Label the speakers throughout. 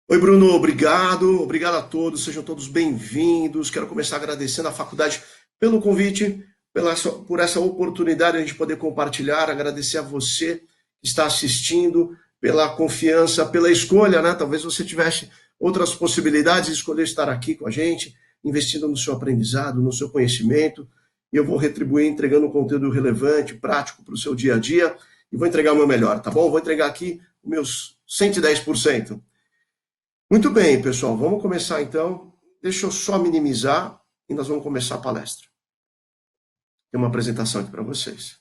Speaker 1: Oi, Bruno, obrigado a todos, sejam todos bem-vindos. Quero começar agradecendo à faculdade pelo convite, por essa oportunidade de a gente poder compartilhar, agradecer a você que está assistindo, pela confiança, pela escolha, né? Talvez você tivesse outras possibilidades de escolher estar aqui com a gente, investindo no seu aprendizado, no seu conhecimento, e eu vou retribuir entregando um conteúdo relevante, prático para o seu dia a dia, e vou entregar o meu melhor, tá bom? Vou entregar aqui os meus 110%. Muito bem, pessoal, vamos começar então. Deixa eu só minimizar e nós vamos começar a palestra. Tem uma apresentação aqui para vocês.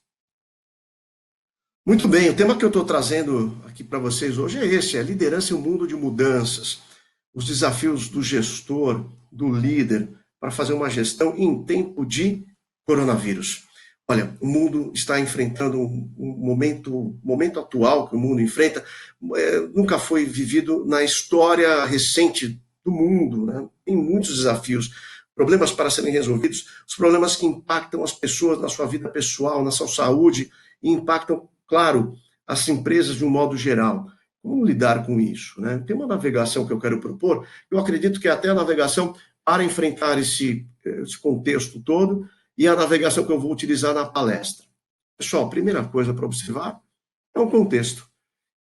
Speaker 1: Muito bem, o tema que eu estou trazendo aqui para vocês hoje é esse: é liderança em um mundo de mudanças. Os desafios do gestor, do líder, para fazer uma gestão em tempo de coronavírus. Olha, o mundo está enfrentando um momento atual que o mundo enfrenta, nunca foi vivido na história recente do mundo, né? Tem muitos desafios, problemas para serem resolvidos, os problemas que impactam as pessoas na sua vida pessoal, na sua saúde, e impactam, claro, as empresas de um modo geral. Como lidar com isso, né? Tem uma navegação que eu quero propor, eu acredito que até a navegação para enfrentar esse contexto todo, e a navegação que eu vou utilizar na palestra. Pessoal, primeira coisa para observar é o contexto.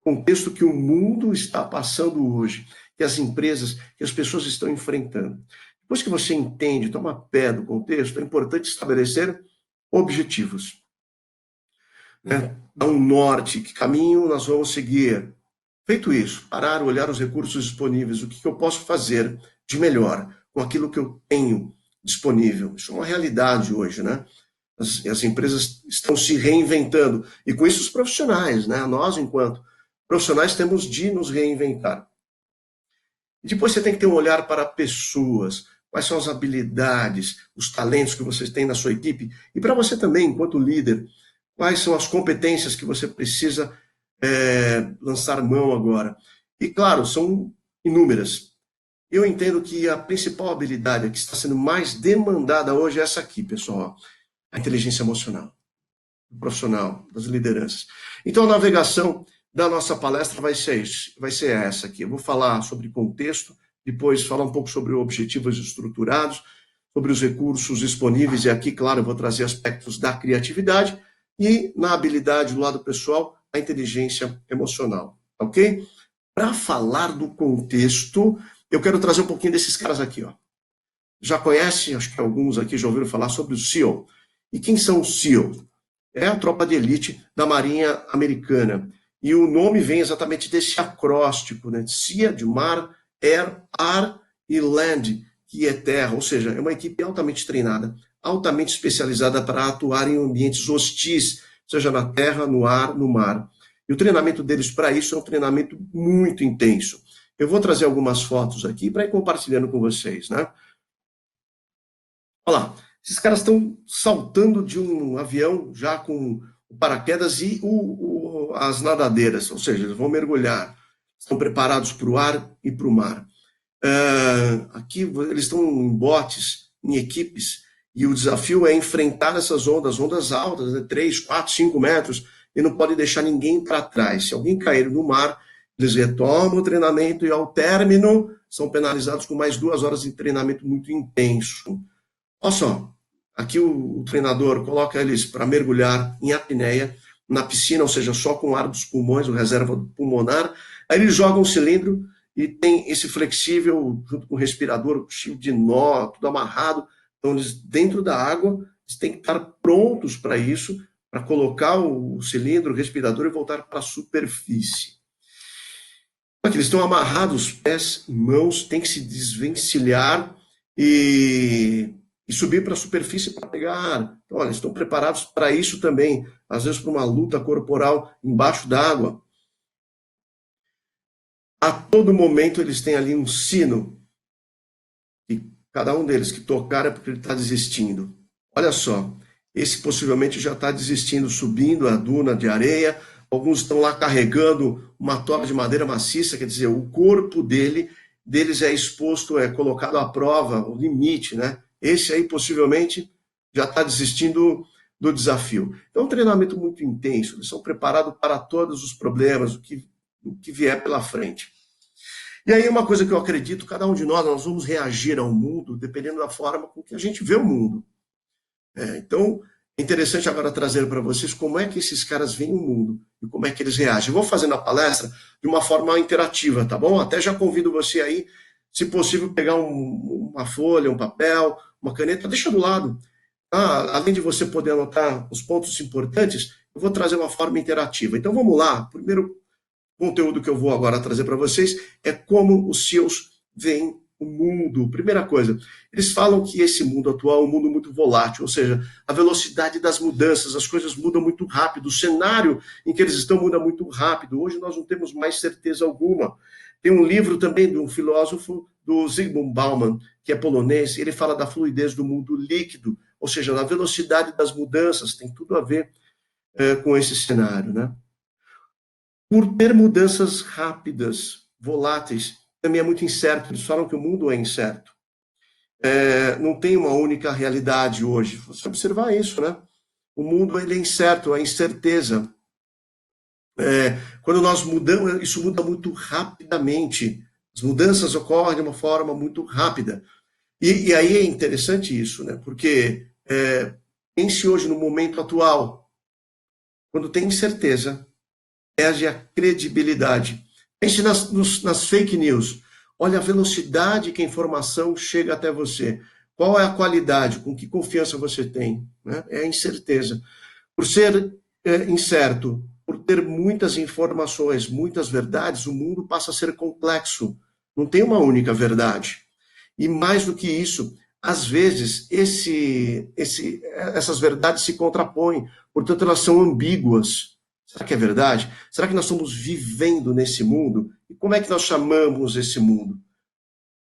Speaker 1: Contexto que o mundo está passando hoje, que as empresas, que as pessoas estão enfrentando. Depois que você entende, toma pé do contexto, é importante estabelecer objetivos. Né? Dar um norte, que caminho nós vamos seguir. Feito isso, parar, olhar os recursos disponíveis, o que eu posso fazer de melhor com aquilo que eu tenho disponível. Isso é uma realidade hoje, né? As empresas estão se reinventando, e com isso os profissionais, né? Nós, enquanto profissionais, temos de nos reinventar. E depois você tem que ter um olhar para pessoas, quais são as habilidades, os talentos que vocês têm na sua equipe, e para você também, enquanto líder, quais são as competências que você precisa lançar mão agora. E, claro, são inúmeras. Eu entendo que a principal habilidade que está sendo mais demandada hoje é essa aqui, pessoal, a inteligência emocional, do profissional, das lideranças. Então, a navegação da nossa palestra vai ser essa aqui. Eu vou falar sobre contexto, depois falar um pouco sobre objetivos estruturados, sobre os recursos disponíveis, e aqui, claro, eu vou trazer aspectos da criatividade, e na habilidade do lado pessoal, a inteligência emocional, ok? Para falar do contexto, eu quero trazer um pouquinho desses caras aqui, ó. Já conhece, acho que alguns aqui já ouviram falar sobre o SEAL. E quem são os SEAL? É a tropa de elite da Marinha Americana. E o nome vem exatamente desse acróstico, né? SEA de mar, air, ar e land, que é terra, ou seja, é uma equipe altamente treinada, altamente especializada para atuar em ambientes hostis, seja na terra, no ar, no mar. E o treinamento deles para isso é um treinamento muito intenso. Eu vou trazer algumas fotos aqui para ir compartilhando com vocês, né? Olha lá, esses caras estão saltando de um avião já com o paraquedas e as nadadeiras, ou seja, eles vão mergulhar, estão preparados para o ar e para o mar. Aqui eles estão em botes, em equipes, e o desafio é enfrentar essas ondas altas, né, 3, 4, 5 metros, e não pode deixar ninguém para trás. Se alguém cair no mar, eles retomam o treinamento e, ao término, são penalizados com mais 2 horas de treinamento muito intenso. Olha só, aqui o treinador coloca eles para mergulhar em apneia, na piscina, ou seja, só com ar dos pulmões, o reserva pulmonar. Aí ele joga um cilindro e tem esse flexível, junto com o respirador, cheio de nó, tudo amarrado. Então, eles, dentro da água, eles têm que estar prontos para isso, para colocar o cilindro, o respirador e voltar para a superfície. Aqui, eles estão amarrados, pés e mãos, tem que se desvencilhar e subir para a superfície para pegar ar. Então, olha, estão preparados para isso também, às vezes para uma luta corporal embaixo d'água. A todo momento eles têm ali um sino, e cada um deles que tocar é porque ele está desistindo. Olha só, esse possivelmente já está desistindo, subindo a duna de areia, alguns estão lá carregando uma toca de madeira maciça, quer dizer, o corpo deles é exposto, é colocado à prova, o limite, né? Esse aí possivelmente já está desistindo do desafio. Então, é um treinamento muito intenso, eles são preparados para todos os problemas, o que vier pela frente. E aí uma coisa que eu acredito, cada um de nós vamos reagir ao mundo dependendo da forma com que a gente vê o mundo. Então, é interessante agora trazer para vocês como é que esses caras veem o mundo e como é que eles reagem. Eu vou fazendo a palestra de uma forma interativa, tá bom? Até já convido você aí, se possível, pegar uma folha, um papel, uma caneta, deixa do lado. Além de você poder anotar os pontos importantes, eu vou trazer uma forma interativa. Então vamos lá. O primeiro conteúdo que eu vou agora trazer para vocês é como os seus veem o mundo. Primeira coisa, eles falam que esse mundo atual é um mundo muito volátil, ou seja, a velocidade das mudanças, as coisas mudam muito rápido, o cenário em que eles estão muda muito rápido. Hoje nós não temos mais certeza alguma. Tem um livro também de um filósofo, do Zygmunt Bauman, que é polonês, ele fala da fluidez do mundo líquido, ou seja, da velocidade das mudanças, tem tudo a ver com esse cenário, né? Por ter mudanças rápidas, voláteis, também é muito incerto. Eles falam que o mundo é incerto. Não tem uma única realidade hoje. Você observar isso, né? O mundo ele é incerto, a incerteza. Quando nós mudamos, isso muda muito rapidamente. As mudanças ocorrem de uma forma muito rápida. E aí é interessante isso, né? Porque pense hoje no momento atual. Quando tem incerteza, perde a credibilidade. Pense nas fake news. Olha a velocidade que a informação chega até você. Qual é a qualidade, com que confiança você tem? Né? É a incerteza. Por ser incerto, por ter muitas informações, muitas verdades, o mundo passa a ser complexo. Não tem uma única verdade. E mais do que isso, às vezes, essas verdades se contrapõem, portanto, elas são ambíguas. Será que é verdade? Será que nós estamos vivendo nesse mundo? E como é que nós chamamos esse mundo?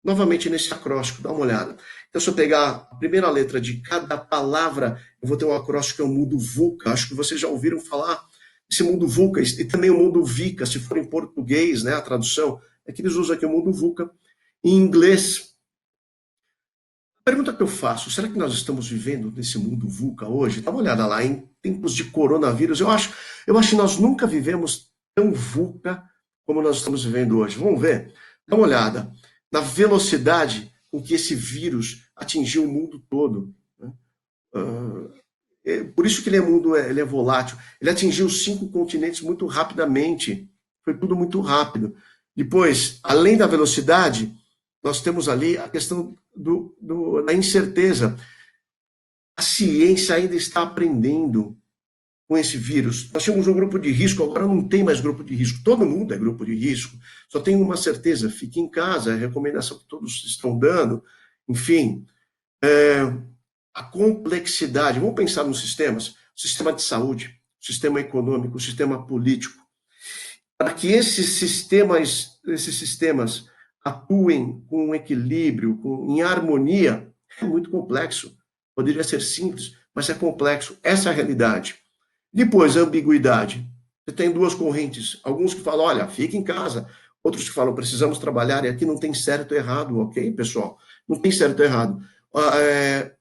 Speaker 1: Novamente nesse acróstico, dá uma olhada. Então, se eu pegar a primeira letra de cada palavra, eu vou ter um acróstico que é o mundo VUCA. Acho que vocês já ouviram falar desse mundo VUCA, e também o mundo VICA, se for em português, né, a tradução, é que eles usam aqui o mundo VUCA. Em inglês, a pergunta que eu faço, será que nós estamos vivendo nesse mundo VUCA hoje? Dá uma olhada lá, em tempos de coronavírus, eu acho que nós nunca vivemos tão VUCA como nós estamos vivendo hoje. Vamos ver? Dá uma olhada na velocidade com que esse vírus atingiu o mundo todo. Né? Por isso que ele é volátil. Ele atingiu 5 continentes muito rapidamente. Foi tudo muito rápido. Depois, além da velocidade, nós temos ali a questão da incerteza. A ciência ainda está aprendendo com esse vírus. Nós tínhamos um grupo de risco, agora não tem mais grupo de risco. Todo mundo é grupo de risco. Só tem uma certeza, fique em casa, é a recomendação que todos estão dando. Enfim, a complexidade. Vamos pensar nos sistemas. O sistema de saúde, o sistema econômico, o sistema político. Para que esses sistemas atuem com equilíbrio, em harmonia, é muito complexo. Poderia ser simples, mas é complexo. Essa é a realidade. Depois, a ambiguidade. Você tem duas correntes. Alguns que falam, olha, fica em casa. Outros que falam, precisamos trabalhar. E aqui não tem certo e errado, ok, pessoal? Não tem certo e errado.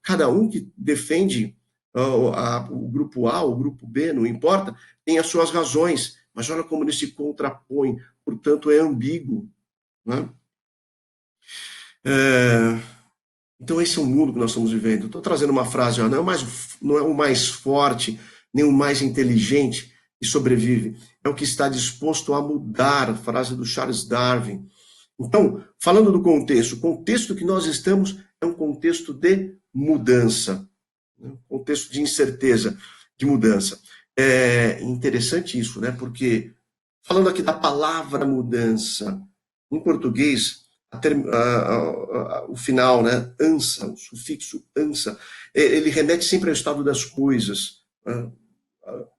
Speaker 1: Cada um que defende o grupo A, o grupo B, não importa, tem as suas razões. Mas olha como ele se contrapõe. Portanto, é ambíguo. Né? Então, esse é o mundo que nós estamos vivendo. Estou trazendo uma frase, não é o mais forte, nem o mais inteligente que sobrevive, é o que está disposto a mudar, a frase do Charles Darwin. Então, falando do contexto, o contexto que nós estamos é um contexto de mudança, um contexto de incerteza, de mudança. É interessante isso, né? Porque, falando aqui da palavra mudança, em português, o final, né, ansa, o sufixo ansa, ele remete sempre ao estado das coisas.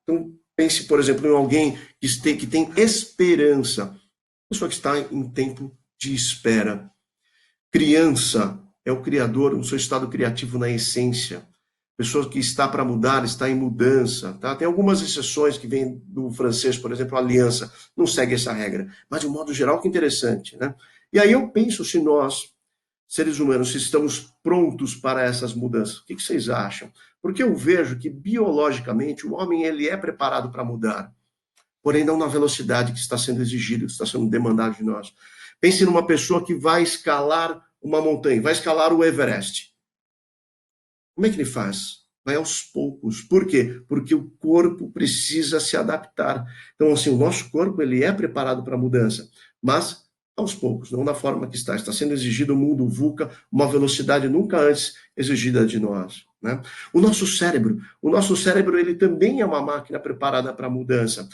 Speaker 1: Então, pense, por exemplo, em alguém que tem esperança, pessoa que está em tempo de espera. Criança é o criador, o seu estado criativo na essência. Pessoa que está para mudar, está em mudança. Tá? Tem algumas exceções que vêm do francês, por exemplo, aliança, não segue essa regra. Mas, de um modo geral, que interessante. Né? E aí eu penso se nós, seres humanos, se estamos prontos para essas mudanças. O que vocês acham? Porque eu vejo que, biologicamente, o homem ele é preparado para mudar, porém não na velocidade que está sendo exigida, que está sendo demandada de nós. Pense numa pessoa que vai escalar uma montanha, vai escalar o Everest. Como é que ele faz? Vai aos poucos. Por quê? Porque o corpo precisa se adaptar. Então, assim, o nosso corpo ele é preparado para a mudança, mas aos poucos, não da forma que está. Está sendo exigido o mundo VUCA, uma velocidade nunca antes exigida de nós. Né? O nosso cérebro, ele também é uma máquina preparada para a mudança.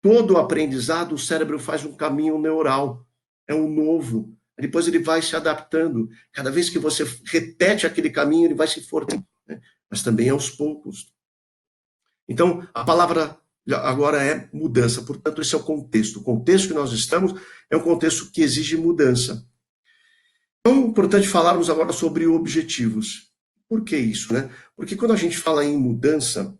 Speaker 1: Todo aprendizado, o cérebro faz um caminho neural, é um novo. Depois ele vai se adaptando. Cada vez que você repete aquele caminho, ele vai se fortalecendo, né? Mas também aos poucos. Então, a palavra agora é mudança. Portanto, esse é o contexto. O contexto que nós estamos é um contexto que exige mudança. Então, é importante falarmos agora sobre objetivos. Por que isso, né? Porque quando a gente fala em mudança,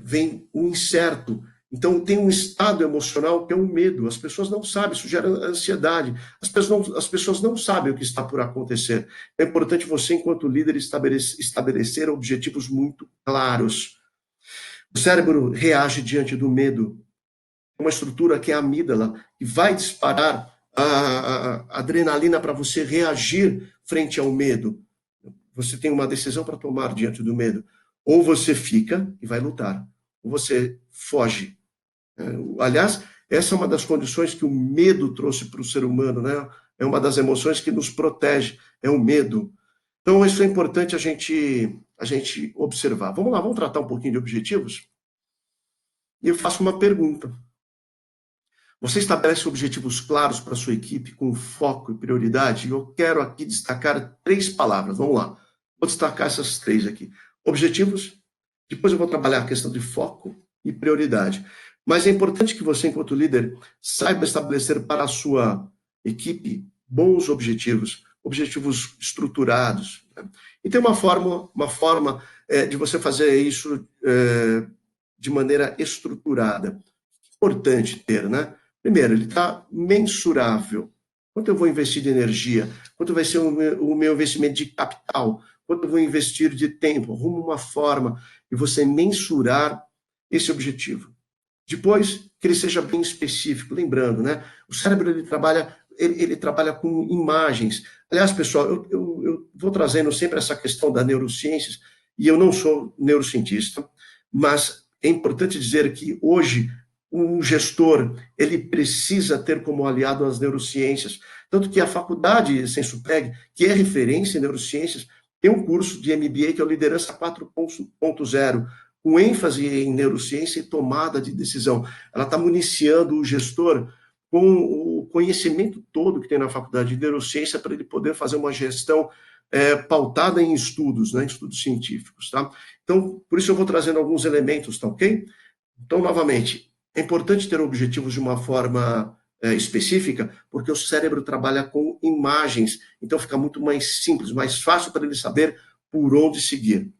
Speaker 1: vem o incerto. Então, tem um estado emocional que é o medo. As pessoas não sabem, isso gera ansiedade. As pessoas não sabem o que está por acontecer. É importante você, enquanto líder, estabelecer objetivos muito claros. O cérebro reage diante do medo. Uma estrutura que é a amígdala, que vai disparar a adrenalina para você reagir frente ao medo. Você tem uma decisão para tomar diante do medo. Ou você fica e vai lutar, ou você foge. Aliás, essa é uma das condições que o medo trouxe para o ser humano, né? É uma das emoções que nos protege, é o medo. Então, isso é importante a gente observar. Vamos lá, vamos tratar um pouquinho de objetivos? E eu faço uma pergunta. Você estabelece objetivos claros para a sua equipe, com foco e prioridade? E eu quero aqui destacar 3 palavras. Vamos lá. Vou destacar essas 3 aqui. Objetivos, depois eu vou trabalhar a questão de foco e prioridade. Mas é importante que você, enquanto líder, saiba estabelecer para a sua equipe bons objetivos, objetivos estruturados, né? E tem uma forma de você fazer isso de maneira estruturada. Importante ter, né? Primeiro, ele está mensurável. Quanto eu vou investir de energia? Quanto vai ser o meu investimento de capital? Quanto eu vou investir de tempo? Arruma uma forma de você mensurar esse objetivo. Depois, que ele seja bem específico. Lembrando, né? O cérebro ele trabalha com imagens. Aliás, pessoal, eu vou trazendo sempre essa questão da neurociências, e eu não sou neurocientista, mas é importante dizer que hoje o gestor ele precisa ter como aliado as neurociências. Tanto que a faculdade Sensupeg, que é referência em neurociências, tem um curso de MBA que é o Liderança 4.0, com ênfase em neurociência e tomada de decisão. Ela está municiando o gestor com o conhecimento todo que tem na faculdade de neurociência para ele poder fazer uma gestão pautada em estudos, né, estudos científicos. Tá? Então, por isso eu vou trazendo alguns elementos, tá ok? Então, novamente, é importante ter objetivos de uma forma específica, porque o cérebro trabalha com imagens, então fica muito mais simples, mais fácil para ele saber por onde seguir.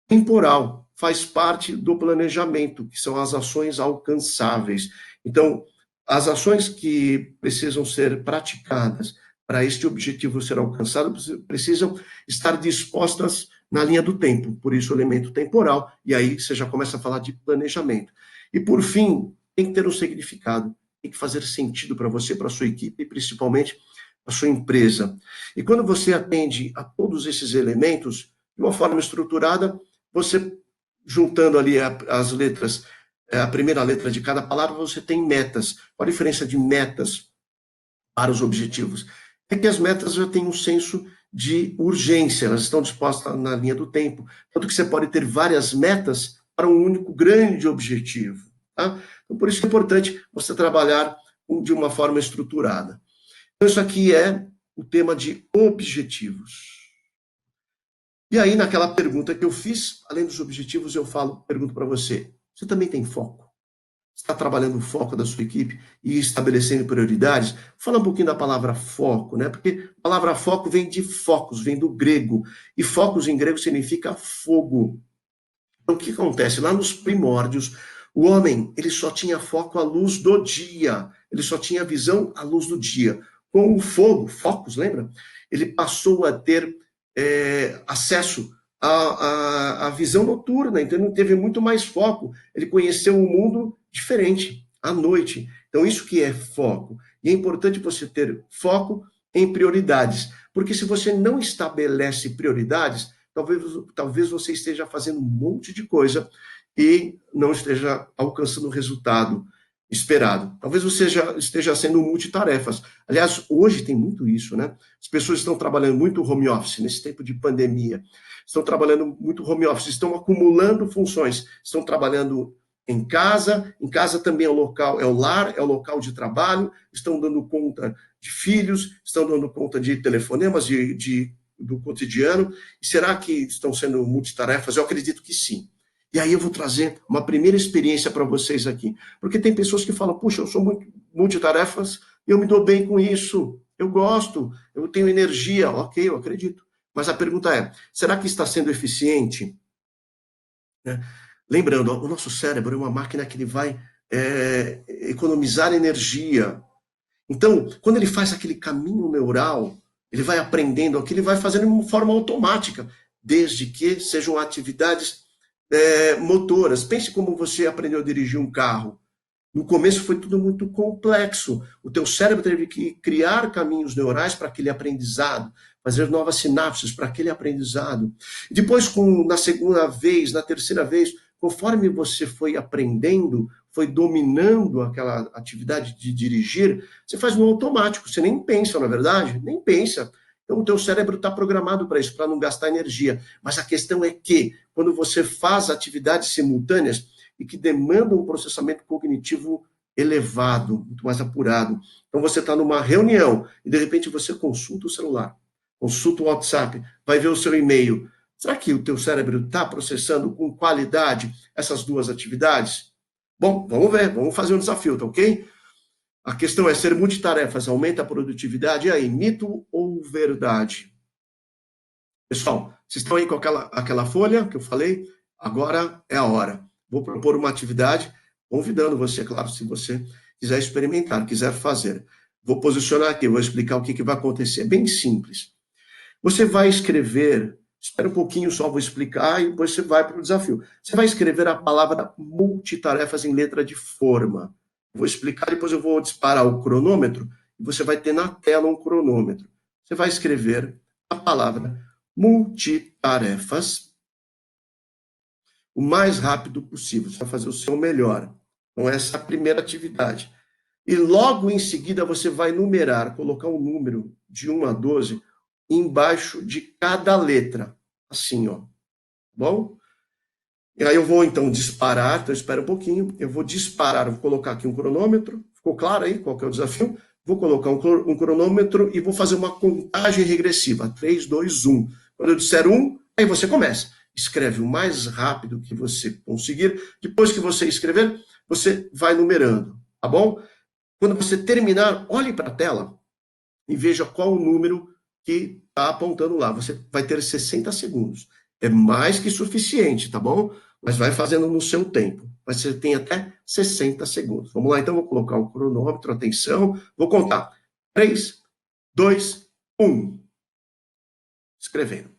Speaker 1: Temporal faz parte do planejamento, que são as ações alcançáveis. Então, as ações que precisam ser praticadas para este objetivo ser alcançado precisam estar dispostas na linha do tempo, por isso o elemento temporal, e aí você já começa a falar de planejamento. E por fim, tem que ter um significado, tem que fazer sentido para você, para a sua equipe e principalmente para a sua empresa. E quando você atende a todos esses elementos de uma forma estruturada, você juntando ali as letras, a primeira letra de cada palavra, você tem metas. Qual a diferença de metas para os objetivos? É que as metas já têm um senso de urgência, elas estão dispostas na linha do tempo. Tanto que você pode ter várias metas para um único grande objetivo. Tá? Então, por isso é importante você trabalhar de uma forma estruturada. Então, isso aqui é o tema de objetivos. E aí, naquela pergunta que eu fiz, além dos objetivos, pergunto para você: você também tem foco? Está trabalhando o foco da sua equipe e estabelecendo prioridades? Fala um pouquinho da palavra foco, né? Porque a palavra foco vem de focos, vem do grego. E focos em grego significa fogo. Então, o que acontece? Lá nos primórdios, o homem ele só tinha foco à luz do dia. Ele só tinha visão à luz do dia. Com o fogo, focos, lembra? Ele passou a ter acesso à visão noturna, então ele teve muito mais foco. Ele conheceu um mundo diferente, à noite. Então, isso que é foco. E é importante você ter foco em prioridades, porque se você não estabelece prioridades, talvez você esteja fazendo um monte de coisa e não esteja alcançando o resultado esperado. Talvez você já esteja sendo multitarefas. Aliás, hoje tem muito isso, né? As pessoas estão trabalhando muito home office nesse tempo de pandemia. Estão trabalhando muito home office, estão acumulando funções, estão trabalhando em casa também é o local, é o lar, é o local de trabalho, estão dando conta de filhos, estão dando conta de telefonemas, do cotidiano. E será que estão sendo multitarefas? Eu acredito que sim. E aí eu vou trazer uma primeira experiência para vocês aqui. Porque tem pessoas que falam, puxa, eu sou multitarefas e eu me dou bem com isso. Eu gosto, eu tenho energia. Ok, eu acredito. Mas a pergunta é, será que está sendo eficiente? Né? Lembrando, o nosso cérebro é uma máquina que ele vai economizar energia. Então, quando ele faz aquele caminho neural, ele vai aprendendo aquilo, ele vai fazendo de uma forma automática, desde que sejam atividades motoras. Pense como você aprendeu a dirigir um carro. No começo foi tudo muito complexo. O teu cérebro teve que criar caminhos neurais para aquele aprendizado, fazer novas sinapses para aquele aprendizado. E depois, na segunda vez, na terceira vez, conforme você foi aprendendo, foi dominando aquela atividade de dirigir, você faz no automático, você nem pensa, na verdade, nem pensa. Então, o teu cérebro está programado para isso, para não gastar energia. Mas a questão é que, quando você faz atividades simultâneas e que demandam um processamento cognitivo elevado, muito mais apurado, então você está numa reunião e, de repente, você consulta o celular, consulta o WhatsApp, vai ver o seu e-mail. Será que o teu cérebro está processando com qualidade essas duas atividades? Bom, vamos ver, vamos fazer um desafio, tá ok? A questão é, ser multitarefas aumenta a produtividade? E aí, mito ou verdade? Pessoal, vocês estão aí com aquela folha que eu falei? Agora é a hora. Vou propor uma atividade, convidando você, claro, se você quiser experimentar, quiser fazer. Vou posicionar aqui, vou explicar o que vai acontecer. É bem simples. Você vai escrever, espera um pouquinho só, vou explicar e depois você vai para o desafio. Você vai escrever a palavra multitarefas em letra de forma. Vou explicar, depois eu vou disparar o cronômetro e você vai ter na tela um cronômetro. Você vai escrever a palavra multitarefas o mais rápido possível. Você vai fazer o seu melhor. Então, essa é a primeira atividade. E logo em seguida você vai numerar, colocar um número de 1 a 12 embaixo de cada letra. Assim, ó. Bom? E aí eu vou, então, disparar. Então, espera um pouquinho. Eu vou disparar, vou colocar aqui um cronômetro. Ficou claro aí qual que é o desafio? Vou colocar um cronômetro e vou fazer uma contagem regressiva. 3, 2, 1. Quando eu disser 1, aí você começa. Escreve o mais rápido que você conseguir. Depois que você escrever, você vai numerando, tá bom? Quando você terminar, olhe para a tela e veja qual o número que está apontando lá. Você vai ter 60 segundos. É mais que suficiente, tá bom? Mas vai fazendo no seu tempo. Você tem até 60 segundos. Vamos lá, então, vou colocar o cronômetro, atenção. Vou contar. 3, 2, 1. Escrevendo.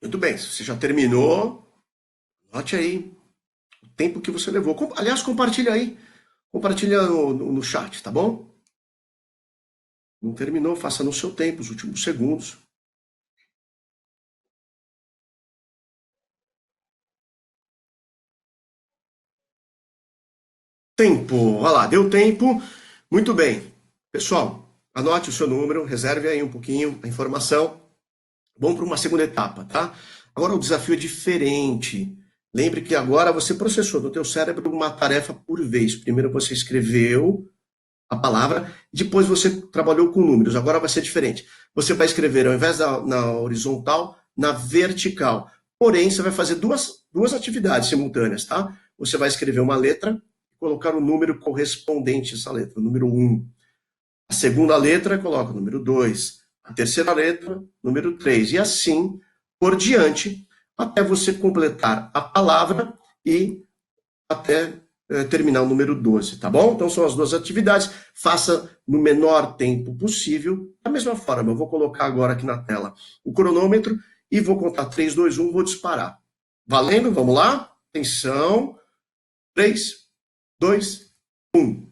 Speaker 1: Muito bem, se você já terminou, note aí o tempo que você levou. Aliás, compartilha aí. Compartilha no chat, tá bom? Não terminou, faça no seu tempo, os últimos segundos. Tempo, olha lá, deu tempo. Muito bem. Pessoal, anote o seu número, reserve aí um pouquinho a informação. Vamos para uma segunda etapa, tá? Agora o desafio é diferente. Lembre que agora você processou no teu cérebro uma tarefa por vez. Primeiro você escreveu a palavra, depois você trabalhou com números. Agora vai ser diferente. Você vai escrever, ao invés na horizontal, na vertical. Porém, você vai fazer duas atividades simultâneas, tá? Você vai escrever uma letra e colocar o número correspondente a essa letra, o número 1. A segunda letra, coloca o número 2. A terceira letra, número 3. E assim por diante, até você completar a palavra e até terminar o número 12, tá bom? Então são as duas atividades. Faça no menor tempo possível. Da mesma forma, eu vou colocar agora aqui na tela o cronômetro e vou contar 3, 2, 1, vou disparar. Valendo? Vamos lá? Atenção. 3, 2, 1.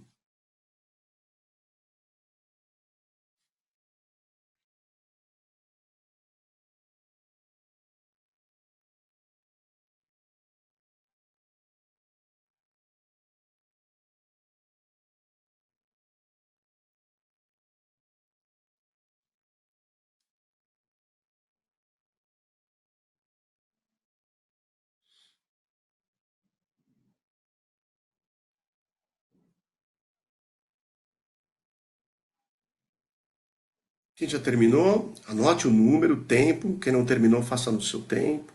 Speaker 1: Quem já terminou, anote o número, o tempo. Quem não terminou, faça no seu tempo.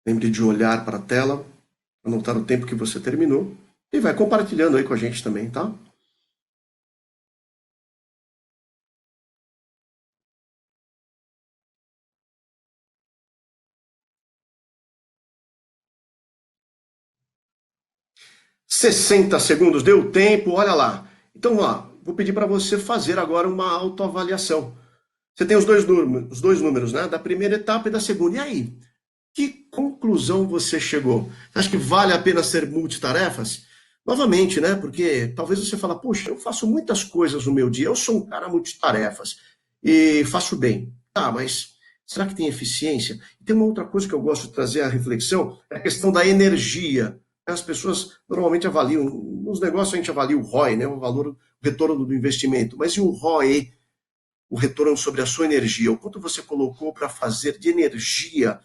Speaker 1: Lembre de olhar para a tela, anotar o tempo que você terminou. E vai compartilhando aí com a gente também, tá? 60 segundos, deu tempo, olha lá. Então, ó, vou pedir para você fazer agora uma autoavaliação. Você tem os dois números, né? Da primeira etapa e da segunda. E aí? Que conclusão você chegou? Você acha que vale a pena ser multitarefas? Novamente, né? Porque talvez você fala, puxa, eu faço muitas coisas no meu dia, eu sou um cara multitarefas e faço bem. Tá, mas será que tem eficiência? E tem uma outra coisa que eu gosto de trazer à reflexão, é a questão da energia. As pessoas normalmente avaliam, nos negócios a gente avalia o ROI, né? O valor, o retorno do investimento, mas e o ROE, o retorno sobre a sua energia? O quanto você colocou para fazer de energia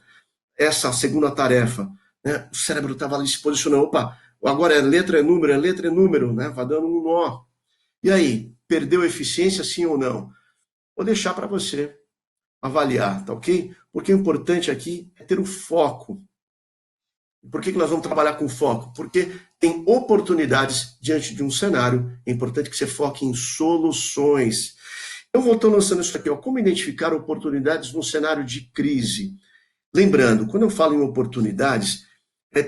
Speaker 1: essa segunda tarefa, né? O cérebro estava ali se posicionando, opa, agora é letra é número, né? Vai dando um nó. E aí, perdeu eficiência sim ou não? Vou deixar para você avaliar, tá ok? Porque o importante aqui é ter o foco. Por que nós vamos trabalhar com foco? Porque tem oportunidades diante de um cenário. É importante que você foque em soluções. Eu vou estar lançando isso aqui, ó, como identificar oportunidades no cenário de crise. Lembrando, quando eu falo em oportunidades,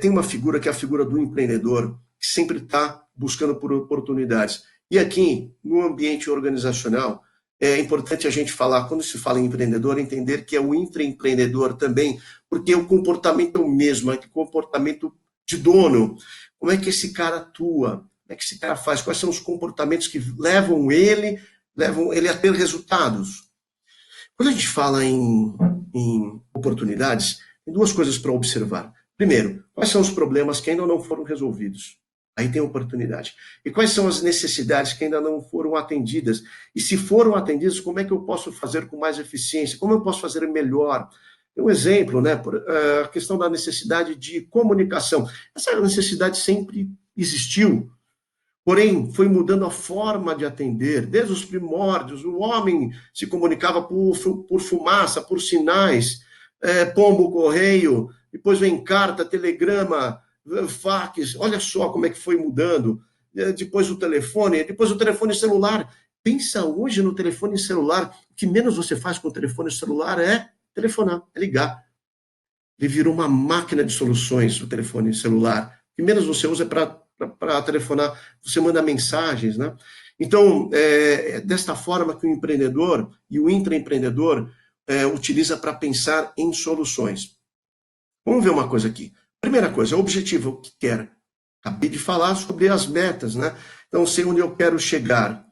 Speaker 1: tem uma figura que é a figura do empreendedor, que sempre está buscando por oportunidades. E aqui, no ambiente organizacional, é importante a gente falar, quando se fala em empreendedor, entender que é o intraempreendedor também, porque o comportamento é o mesmo, é o comportamento de dono. Como é que esse cara atua? Como é que esse cara faz? Quais são os comportamentos que levam ele a ter resultados? Quando a gente fala em oportunidades, tem duas coisas para observar. Primeiro, quais são os problemas que ainda não foram resolvidos? Aí tem oportunidade. E quais são as necessidades que ainda não foram atendidas? E se foram atendidas, como é que eu posso fazer com mais eficiência? Como eu posso fazer melhor? Um exemplo, né? A questão da necessidade de comunicação. Essa necessidade sempre existiu, porém foi mudando a forma de atender. Desde os primórdios, o homem se comunicava por fumaça, por sinais, pombo correio, depois vem carta, telegrama, fax. Olha só como é que foi mudando. Depois o telefone celular. Pensa hoje no telefone celular, o que menos você faz com o telefone celular é telefonar, é ligar. Ele virou uma máquina de soluções, o telefone celular. O que menos você usa é para telefonar, você manda mensagens, né? Então, desta forma que o empreendedor e o intraempreendedor utiliza para pensar em soluções. Vamos ver uma coisa aqui. Primeira coisa, o objetivo, o que quer. Acabei de falar sobre as metas, né? Então, sei onde eu quero chegar.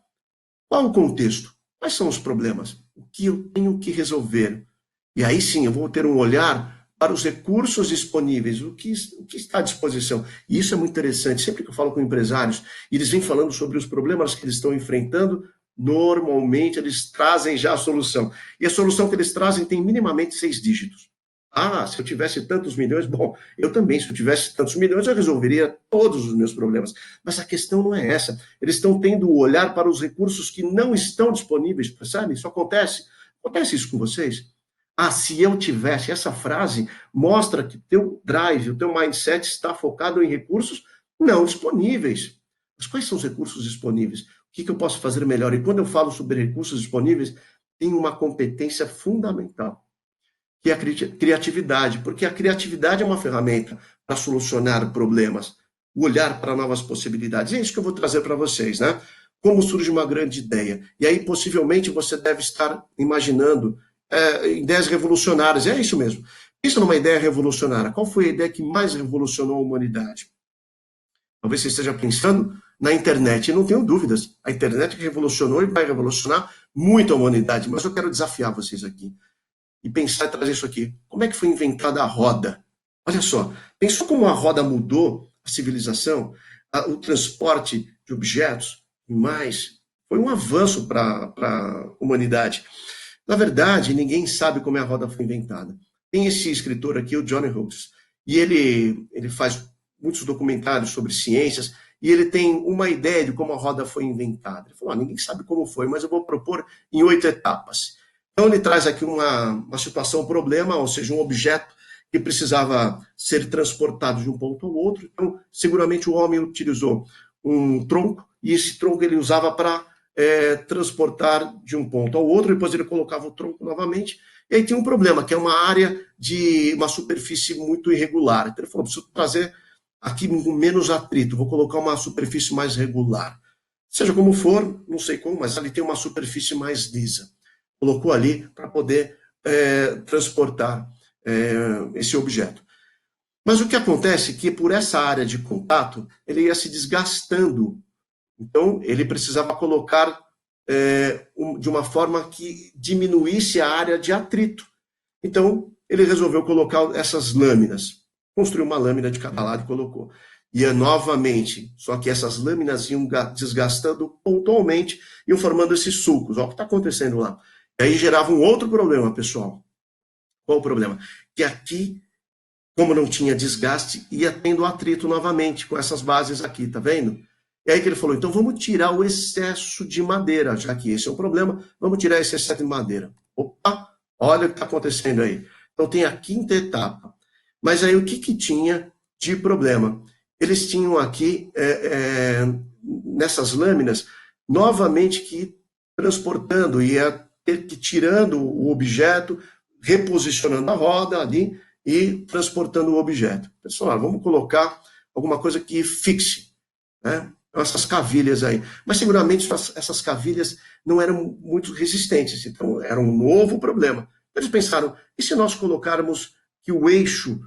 Speaker 1: Qual o contexto? Quais são os problemas? O que eu tenho que resolver? E aí sim, eu vou ter um olhar para os recursos disponíveis, o que está à disposição. E isso é muito interessante. Sempre que eu falo com empresários, eles vêm falando sobre os problemas que eles estão enfrentando, normalmente eles trazem já a solução. E a solução que eles trazem tem minimamente 6 dígitos. Ah, se eu tivesse tantos milhões, bom, eu também, se eu tivesse tantos milhões, eu resolveria todos os meus problemas. Mas a questão não é essa. Eles estão tendo o olhar para os recursos que não estão disponíveis, sabe? Isso acontece. Acontece isso com vocês? Ah, se eu tivesse, essa frase mostra que teu drive, o teu mindset está focado em recursos não disponíveis. Mas quais são os recursos disponíveis? O que eu posso fazer melhor? E quando eu falo sobre recursos disponíveis, tem uma competência fundamental, que é a criatividade, porque a criatividade é uma ferramenta para solucionar problemas, olhar para novas possibilidades. É isso que eu vou trazer para vocês, né? Como surge uma grande ideia. E aí, possivelmente, você deve estar imaginando ideias revolucionárias. É isso mesmo. Pensa numa ideia revolucionária. Qual foi a ideia que mais revolucionou a humanidade? Talvez você esteja pensando na internet. E não tenho dúvidas. A internet revolucionou e vai revolucionar muito a humanidade. Mas eu quero desafiar vocês aqui e pensar e trazer isso aqui. Como é que foi inventada a roda? Olha só, pensou como a roda mudou a civilização, o transporte de objetos e mais? Foi um avanço para a humanidade. Na verdade, ninguém sabe como a roda foi inventada. Tem esse escritor aqui, o John Hughes, e ele faz muitos documentários sobre ciências, e ele tem uma ideia de como a roda foi inventada. Ele falou, ninguém sabe como foi, mas eu vou propor em 8 etapas. Então ele traz aqui uma situação, um problema, ou seja, um objeto que precisava ser transportado de um ponto ao outro. Então, seguramente o homem utilizou um tronco, e esse tronco ele usava para transportar de um ponto ao outro, depois ele colocava o tronco novamente, e aí tinha um problema, que é uma área de uma superfície muito irregular. Então ele falou, preciso trazer aqui menos atrito, vou colocar uma superfície mais regular. Seja como for, não sei como, mas ali tem uma superfície mais lisa. Colocou ali para poder transportar esse objeto. Mas o que acontece é que por essa área de contato, ele ia se desgastando. Então, ele precisava colocar de uma forma que diminuísse a área de atrito. Então, ele resolveu colocar essas lâminas. Construiu uma lâmina de cada lado e colocou. Ia novamente, só que essas lâminas iam desgastando pontualmente, iam formando esses sulcos. Olha o que está acontecendo lá. E aí gerava um outro problema, pessoal. Qual o problema? Que aqui, como não tinha desgaste, ia tendo atrito novamente com essas bases aqui, tá vendo? E aí que ele falou, então vamos tirar o excesso de madeira, já que esse é um problema, vamos tirar esse excesso de madeira. Opa, olha o que está acontecendo aí. Então tem a quinta etapa. Mas aí o que tinha de problema? Eles tinham aqui, nessas lâminas, novamente que ir transportando, ia ter que ir tirando o objeto, reposicionando a roda ali e transportando o objeto. Pessoal, vamos colocar alguma coisa que fixe, né? Essas cavilhas aí. Mas seguramente essas cavilhas não eram muito resistentes, então era um novo problema. Eles pensaram, e se nós colocarmos que o eixo,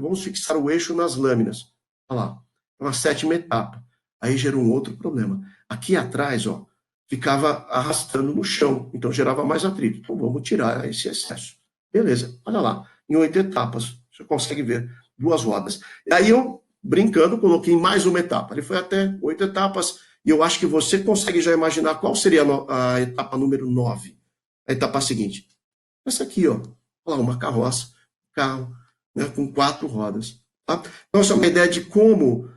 Speaker 1: vamos fixar o eixo nas lâminas? Olha lá, uma sétima etapa. Aí gerou um outro problema. Aqui atrás, ó, ficava arrastando no chão, então gerava mais atrito. Então vamos tirar esse excesso. Beleza, olha lá, em 8 etapas, você consegue ver 2 rodas. E aí eu, brincando, coloquei mais uma etapa. Ele foi até 8 etapas, e eu acho que você consegue já imaginar qual seria a etapa número 9. A etapa seguinte. Essa aqui, ó. Olha lá, uma carroça, carro, né, com 4 rodas. Tá? Então, essa é uma ideia de como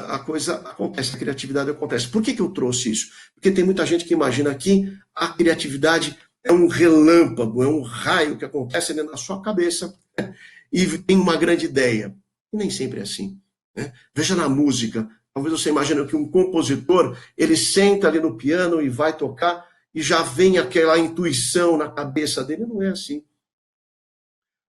Speaker 1: a coisa acontece, a criatividade acontece. Por que eu trouxe isso? Porque tem muita gente que imagina que a criatividade é um relâmpago, é um raio que acontece dentro da sua cabeça, né, e tem uma grande ideia. E nem sempre é assim. Né? Veja na música. Talvez você imagine que um compositor, ele senta ali no piano e vai tocar, e já vem aquela intuição na cabeça dele. Não é assim.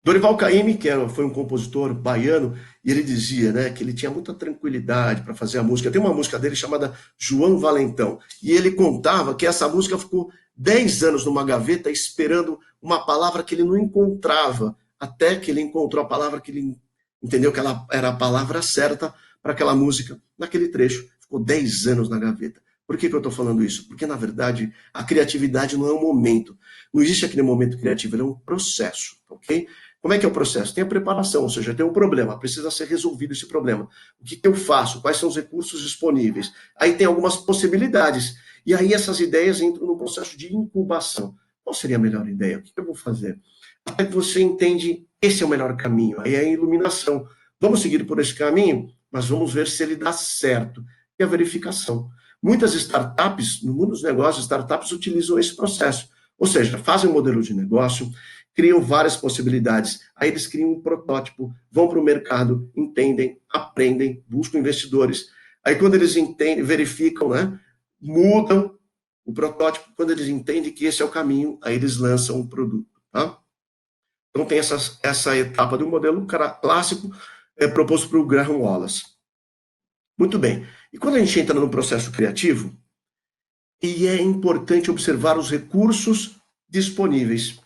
Speaker 1: Dorival Caymmi, que foi um compositor baiano, e ele dizia, né, que ele tinha muita tranquilidade para fazer a música. Tem uma música dele chamada João Valentão, e ele contava que essa música ficou 10 anos numa gaveta esperando uma palavra que ele não encontrava, até que ele encontrou a palavra que ele entendeu que ela era a palavra certa para aquela música, naquele trecho. Ficou 10 anos na gaveta. Por que eu estou falando isso? Porque, na verdade, a criatividade não é um momento. Não existe aquele momento criativo, ele é um processo, ok? Como é que é o processo? Tem a preparação, ou seja, tem um problema, precisa ser resolvido esse problema. O que eu faço? Quais são os recursos disponíveis? Aí tem algumas possibilidades. E aí essas ideias entram no processo de incubação. Qual seria a melhor ideia? O que eu vou fazer? Até que você entende, esse é o melhor caminho. Aí é a iluminação. Vamos seguir por esse caminho, mas vamos ver se ele dá certo. E a verificação. Muitas startups, no mundo dos negócios, startups utilizam esse processo. Ou seja, fazem um modelo de negócio, criam várias possibilidades, aí eles criam um protótipo, vão para o mercado, entendem, aprendem, buscam investidores. Aí quando eles entendem, verificam, né, mudam o protótipo, quando eles entendem que esse é o caminho, aí eles lançam o produto. Tá? Então tem essa etapa do modelo clássico proposto por Graham Wallace. Muito bem. E quando a gente entra no processo criativo, e é importante observar os recursos disponíveis.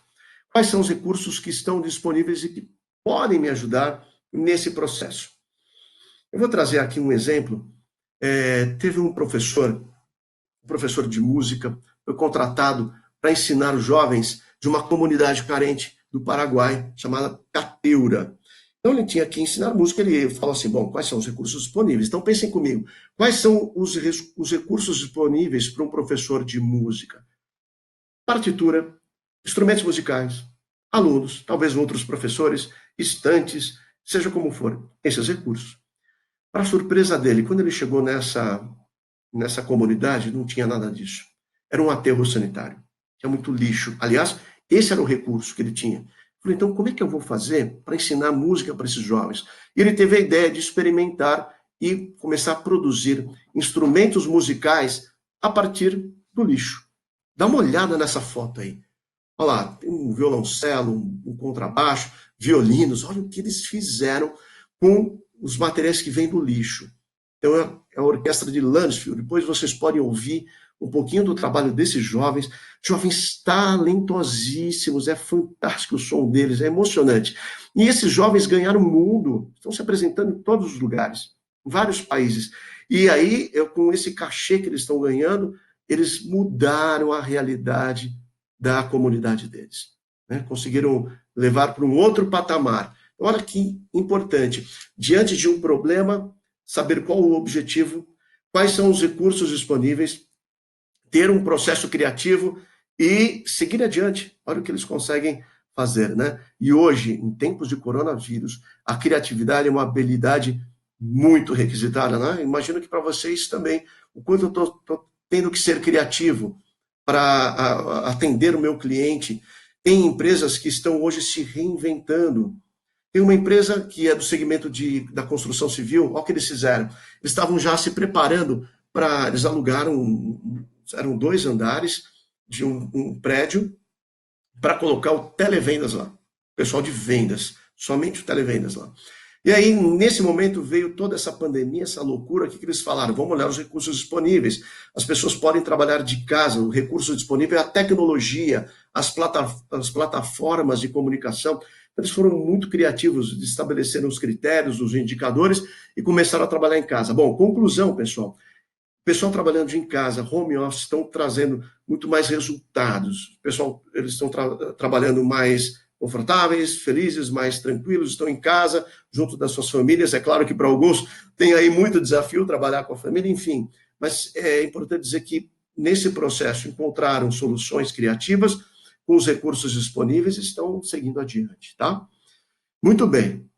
Speaker 1: Quais são os recursos que estão disponíveis e que podem me ajudar nesse processo? Eu vou trazer aqui um exemplo. Teve um professor de música, foi contratado para ensinar os jovens de uma comunidade carente do Paraguai, chamada Cateura. Então ele tinha que ensinar música, ele falou assim, bom, quais são os recursos disponíveis? Então pensem comigo, quais são os recursos disponíveis para um professor de música? Partitura, instrumentos musicais, alunos, talvez outros professores, estantes, seja como for, esses recursos. Para surpresa dele, quando ele chegou nessa comunidade, não tinha nada disso. Era um aterro sanitário, tinha muito lixo. Aliás, esse era o recurso que ele tinha. Falei, então como é que eu vou fazer para ensinar música para esses jovens? E ele teve a ideia de experimentar e começar a produzir instrumentos musicais a partir do lixo. Dá uma olhada nessa foto aí. Olha lá, tem um violoncelo, um contrabaixo, violinos. Olha o que eles fizeram com os materiais que vêm do lixo. Então é a orquestra de Lansfield. Depois vocês podem ouvir um pouquinho do trabalho desses jovens talentosíssimos, é fantástico o som deles, é emocionante. E esses jovens ganharam o mundo, estão se apresentando em todos os lugares, em vários países. E aí, com esse cachê que eles estão ganhando, eles mudaram a realidade da comunidade deles. Né? Conseguiram levar para um outro patamar. Olha que importante, diante de um problema, saber qual o objetivo, quais são os recursos disponíveis, ter um processo criativo e seguir adiante. Olha o que eles conseguem fazer, né? E hoje, em tempos de coronavírus, a criatividade é uma habilidade muito requisitada, né? Imagino que para vocês também, o quanto eu estou tendo que ser criativo para atender o meu cliente. Tem empresas que estão hoje se reinventando. Tem uma empresa que é do segmento da construção civil, olha o que eles fizeram. Eles estavam já se preparando para... Eles alugaram, eram 2 andares de um prédio para colocar o televendas lá. Pessoal de vendas, somente o televendas lá. E aí, nesse momento, veio toda essa pandemia, essa loucura, o que eles falaram? Vamos olhar os recursos disponíveis. As pessoas podem trabalhar de casa, o recurso disponível é a tecnologia, as plataformas de comunicação. Eles foram muito criativos, estabeleceram os critérios, os indicadores e começaram a trabalhar em casa. Bom, conclusão, pessoal. O pessoal trabalhando em casa, home office, estão trazendo muito mais resultados. O pessoal, eles estão trabalhando mais confortáveis, felizes, mais tranquilos, estão em casa, junto das suas famílias. É claro que para alguns tem aí muito desafio trabalhar com a família, enfim. Mas é importante dizer que nesse processo encontraram soluções criativas com os recursos disponíveis e estão seguindo adiante, tá? Muito bem.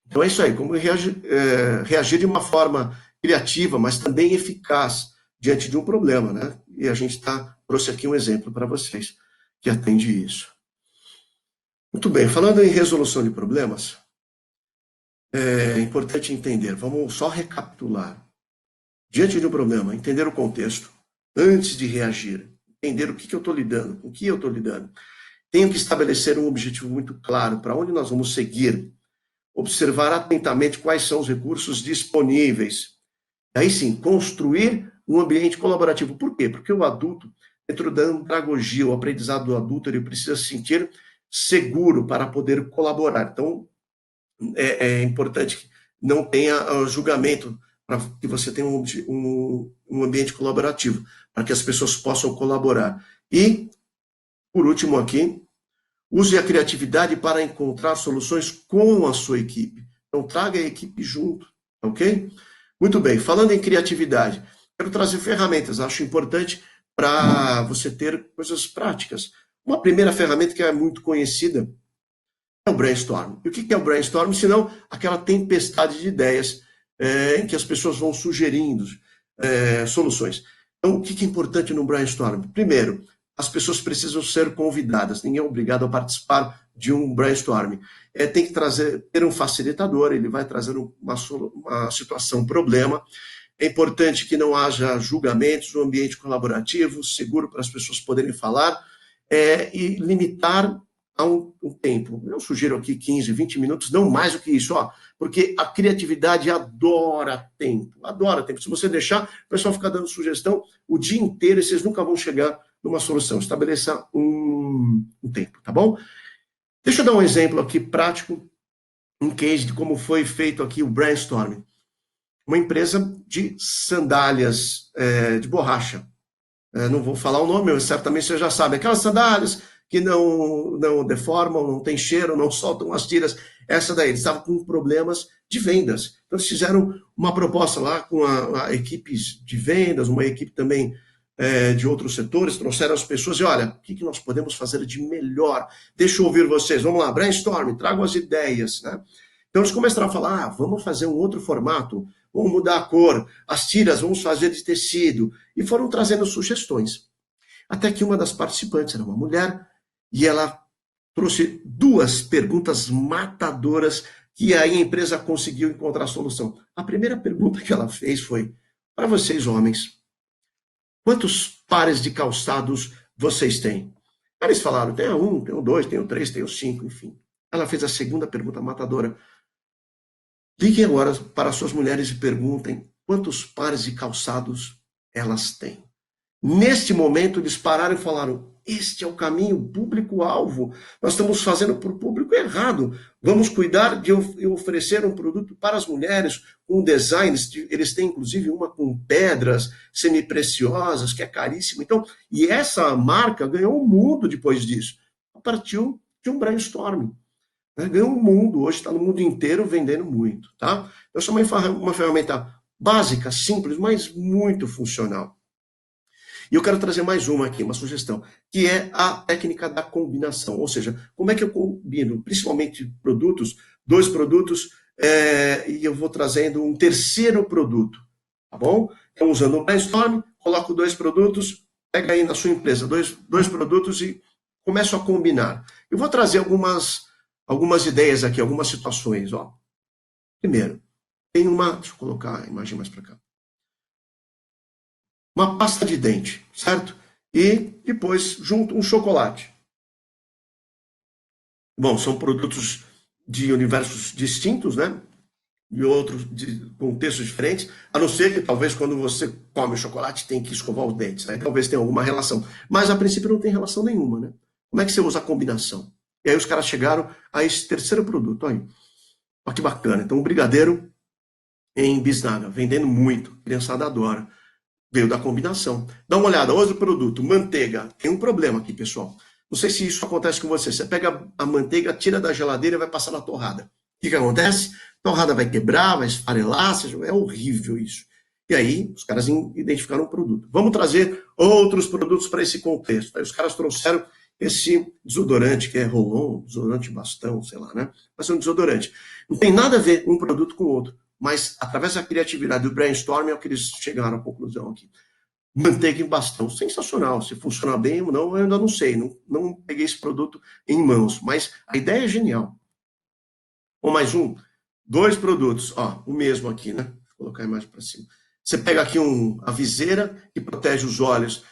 Speaker 1: Então é isso aí, como reagir de uma forma criativa, mas também eficaz diante de um problema, né? E a gente trouxe aqui um exemplo para vocês que atende isso. Muito bem, falando em resolução de problemas, é importante entender, vamos só recapitular. Diante de um problema, entender o contexto, antes de reagir, entender o que eu estou lidando, com o que eu estou lidando. Tenho que estabelecer um objetivo muito claro, para onde nós vamos seguir, observar atentamente quais são os recursos disponíveis. Aí sim, construir um ambiente colaborativo. Por quê? Porque o adulto, dentro da andragogia, o aprendizado do adulto, ele precisa se sentir seguro para poder colaborar. Então, é importante que não tenha julgamento, para que você tenha um ambiente colaborativo, para que as pessoas possam colaborar. E, por último aqui, use a criatividade para encontrar soluções com a sua equipe. Então, traga a equipe junto, ok? Muito bem, falando em criatividade, quero trazer ferramentas, acho importante para você ter coisas práticas. Uma primeira ferramenta que é muito conhecida é o brainstorm. E o que é o brainstorm? Senão aquela tempestade de ideias em que as pessoas vão sugerindo soluções. Então, o que é importante no brainstorm? Primeiro, as pessoas precisam ser convidadas, ninguém é obrigado a participar de um brainstorming. Tem que ter um facilitador, ele vai trazer uma situação, um problema. É importante que não haja julgamentos, um ambiente colaborativo, seguro para as pessoas poderem falar, e limitar a um tempo. Eu sugiro aqui 15, 20 minutos, não mais do que isso, porque a criatividade adora tempo, adora tempo. Se você deixar, o pessoal fica dando sugestão o dia inteiro e vocês nunca vão chegar numa solução. Estabeleça um tempo, tá bom? Deixa eu dar um exemplo aqui prático, um case de como foi feito aqui o brainstorming. Uma empresa de sandálias de borracha. Não vou falar o nome, mas certamente você já sabe. Aquelas sandálias que não deformam, não tem cheiro, não soltam as tiras. Essa daí, eles estavam com problemas de vendas. Então, eles fizeram uma proposta lá com a equipes de vendas, uma equipe também de outros setores, trouxeram as pessoas e, olha, o que nós podemos fazer de melhor? Deixa eu ouvir vocês, vamos lá, brainstorm, tragam as ideias, né? Então, eles começaram a falar, vamos fazer um outro formato, vamos mudar a cor, as tiras vamos fazer de tecido, e foram trazendo sugestões. Até que uma das participantes era uma mulher, e ela trouxe 2 perguntas matadoras que aí a empresa conseguiu encontrar a solução. A primeira pergunta que ela fez foi, para vocês homens, quantos pares de calçados vocês têm? Eles falaram, tenho 1, tenho 2, tenho 3, tenho 5, enfim. Ela fez a segunda pergunta matadora. Liguem agora para suas mulheres e perguntem quantos pares de calçados elas têm. Neste momento, eles pararam e falaram, este é o caminho, público-alvo. Nós estamos fazendo para o público errado. Vamos cuidar de oferecer um produto para as mulheres, com designs, eles têm inclusive uma com pedras semipreciosas, que é caríssima. Então, e essa marca ganhou o mundo depois disso. Partiu de um brainstorming. Ganhou um mundo, hoje está no mundo inteiro vendendo muito. Tá? Então, essa é uma ferramenta básica, simples, mas muito funcional. E eu quero trazer mais uma aqui, uma sugestão, que é a técnica da combinação. Ou seja, como é que eu combino, principalmente produtos, 2 produtos, e eu vou trazendo um terceiro produto, tá bom? Então, usando o brainstorm, coloco 2 produtos, pega aí na sua empresa 2 produtos e começo a combinar. Eu vou trazer algumas ideias aqui, algumas situações. Primeiro, tem deixa eu colocar a imagem mais para cá. Uma pasta de dente, certo? E depois junto um chocolate. Bom, são produtos de universos distintos, né? E outros de contextos diferentes, a não ser que talvez quando você come o chocolate tem que escovar os dentes, né? Talvez tenha alguma relação. Mas a princípio não tem relação nenhuma, né? Como é que você usa a combinação? E aí os caras chegaram a esse terceiro produto, olha que bacana. Então o brigadeiro em bisnaga, vendendo muito, a criançada adora. Veio da combinação. Dá uma olhada, outro produto, manteiga. Tem um problema aqui, pessoal. Não sei se isso acontece com você. Você pega a manteiga, tira da geladeira e vai passar na torrada. O que acontece? A torrada vai quebrar, vai esfarelar, é horrível isso. E aí, os caras identificaram um produto. Vamos trazer outros produtos para esse contexto. Aí os caras trouxeram esse desodorante, que é roll-on, desodorante bastão, sei lá, né? Mas é um desodorante. Não tem nada a ver um produto com o outro. Mas, através da criatividade do brainstorming, é o que eles chegaram à conclusão aqui. Manteiga em bastão, sensacional. Se funciona bem ou não, eu ainda não sei. Não peguei esse produto em mãos, mas a ideia é genial. Ou mais 2 produtos. O mesmo aqui, né? Vou colocar a imagem para cima. Você pega aqui a viseira que protege os olhos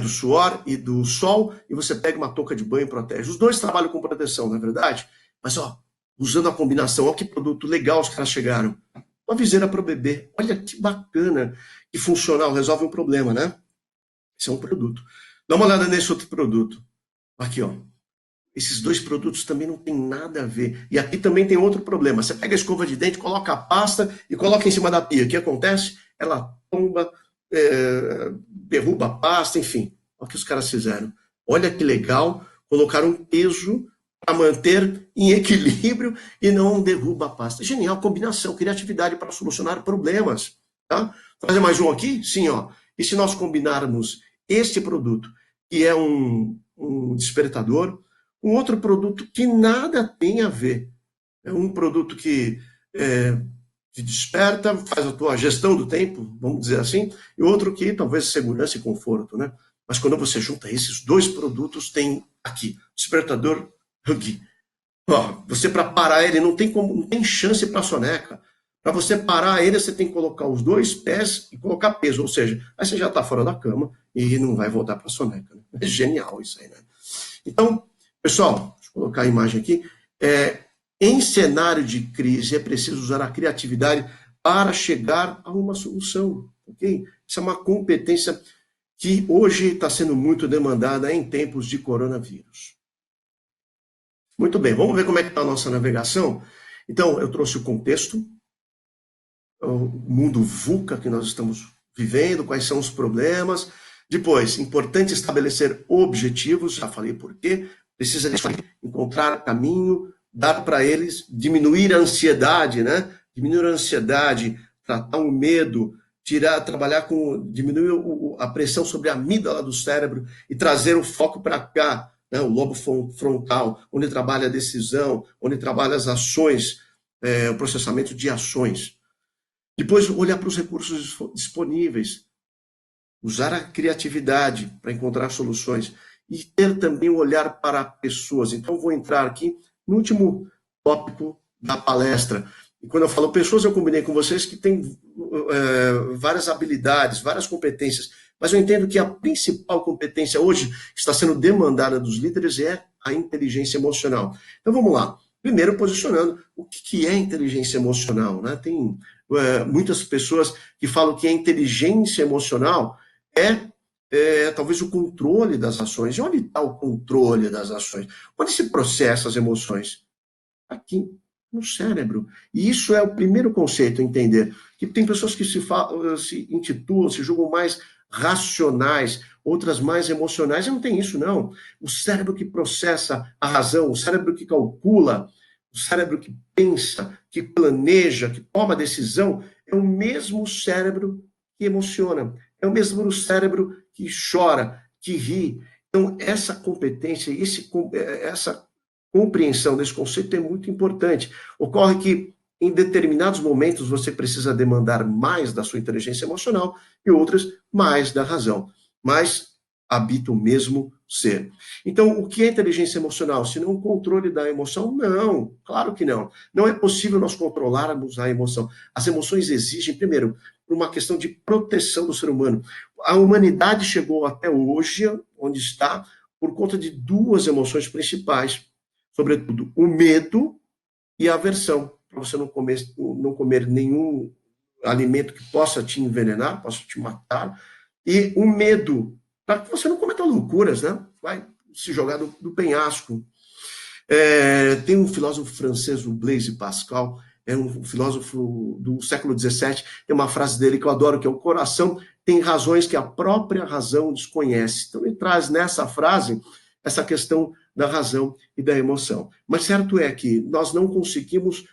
Speaker 1: do suor e do sol, e você pega uma touca de banho e protege. Os 2 trabalham com proteção, não é verdade? Mas, usando a combinação, olha que produto legal os caras chegaram. Uma viseira para o bebê. Olha que bacana, que funcional, resolve um problema, né? Esse é um produto. Dá uma olhada nesse outro produto. Aqui, Esses 2 produtos também não tem nada a ver. E aqui também tem outro problema. Você pega a escova de dente, coloca a pasta e coloca em cima da pia. O que acontece? Ela tomba, derruba a pasta, enfim. Olha o que os caras fizeram. Olha que legal, colocaram um peso para manter em equilíbrio e não derruba a pasta. Genial, combinação, criatividade para solucionar problemas. Tá? Trazer mais um aqui? Sim, E se nós combinarmos este produto, que é um despertador, um outro produto que nada tem a ver. É um produto que te desperta, faz a tua gestão do tempo, vamos dizer assim, e outro que talvez segurança e conforto, né? Mas quando você junta esses dois produtos, tem aqui, despertador Huggy. Ó, você para parar ele não tem como, não tem chance para soneca. Para você parar ele, você tem que colocar os dois pés e colocar peso, ou seja, aí você já está fora da cama e não vai voltar para soneca. Né? É genial isso aí, né? Então, pessoal, deixa eu colocar a imagem aqui. Em cenário de crise, é preciso usar a criatividade para chegar a uma solução, ok? Isso é uma competência que hoje está sendo muito demandada em tempos de coronavírus. Muito bem, vamos ver como é que está a nossa navegação? Então, eu trouxe o contexto, o mundo VUCA que nós estamos vivendo, quais são os problemas. Depois, importante estabelecer objetivos, já falei por quê. Precisa encontrar caminho, dar para eles, diminuir a ansiedade, né? Diminuir a ansiedade, tratar o medo, trabalhar com, diminuir a pressão sobre a amígdala do cérebro e trazer o foco para cá, né? O lobo frontal, onde trabalha a decisão, onde trabalha as ações, o processamento de ações. Depois, olhar para os recursos disponíveis, usar a criatividade para encontrar soluções e ter também um olhar para pessoas. Então, vou entrar aqui no último tópico da palestra. E quando eu falo pessoas, eu combinei com vocês que tem várias habilidades, várias competências, mas eu entendo que a principal competência hoje que está sendo demandada dos líderes é a inteligência emocional. Então, vamos lá. Primeiro, posicionando o que é inteligência emocional, né? Tem muitas pessoas que falam que a inteligência emocional talvez o controle das ações. E onde está o controle das ações? Onde se processa as emoções? Aqui, no cérebro. E isso é o primeiro conceito a entender. Que tem pessoas que se intitulam, se julgam mais racionais, outras mais emocionais. E não tem isso, não. O cérebro que processa a razão, o cérebro que calcula, o cérebro que pensa, que planeja, que toma decisão, é o mesmo cérebro que emociona. É o mesmo cérebro que chora, que ri. Então, essa competência, essa compreensão desse conceito é muito importante. Ocorre que, em determinados momentos, você precisa demandar mais da sua inteligência emocional e outras mais da razão. Mas habita o mesmo ser. Então, o que é inteligência emocional? Se não o controle da emoção? Não, claro que não. Não é possível nós controlarmos a emoção. As emoções exigem, primeiro, uma questão de proteção do ser humano. A humanidade chegou até hoje, onde está, por conta de duas emoções principais, sobretudo o medo e a aversão, para você não comer nenhum alimento que possa te envenenar, possa te matar, e o medo, para que você não cometa loucuras, né? Vai se jogar do penhasco. Tem um filósofo francês, o Blaise Pascal, é um filósofo do século XVII, tem uma frase dele que eu adoro, que é: o coração tem razões que a própria razão desconhece. Então ele traz nessa frase essa questão da razão e da emoção. Mas certo é que nós não conseguimos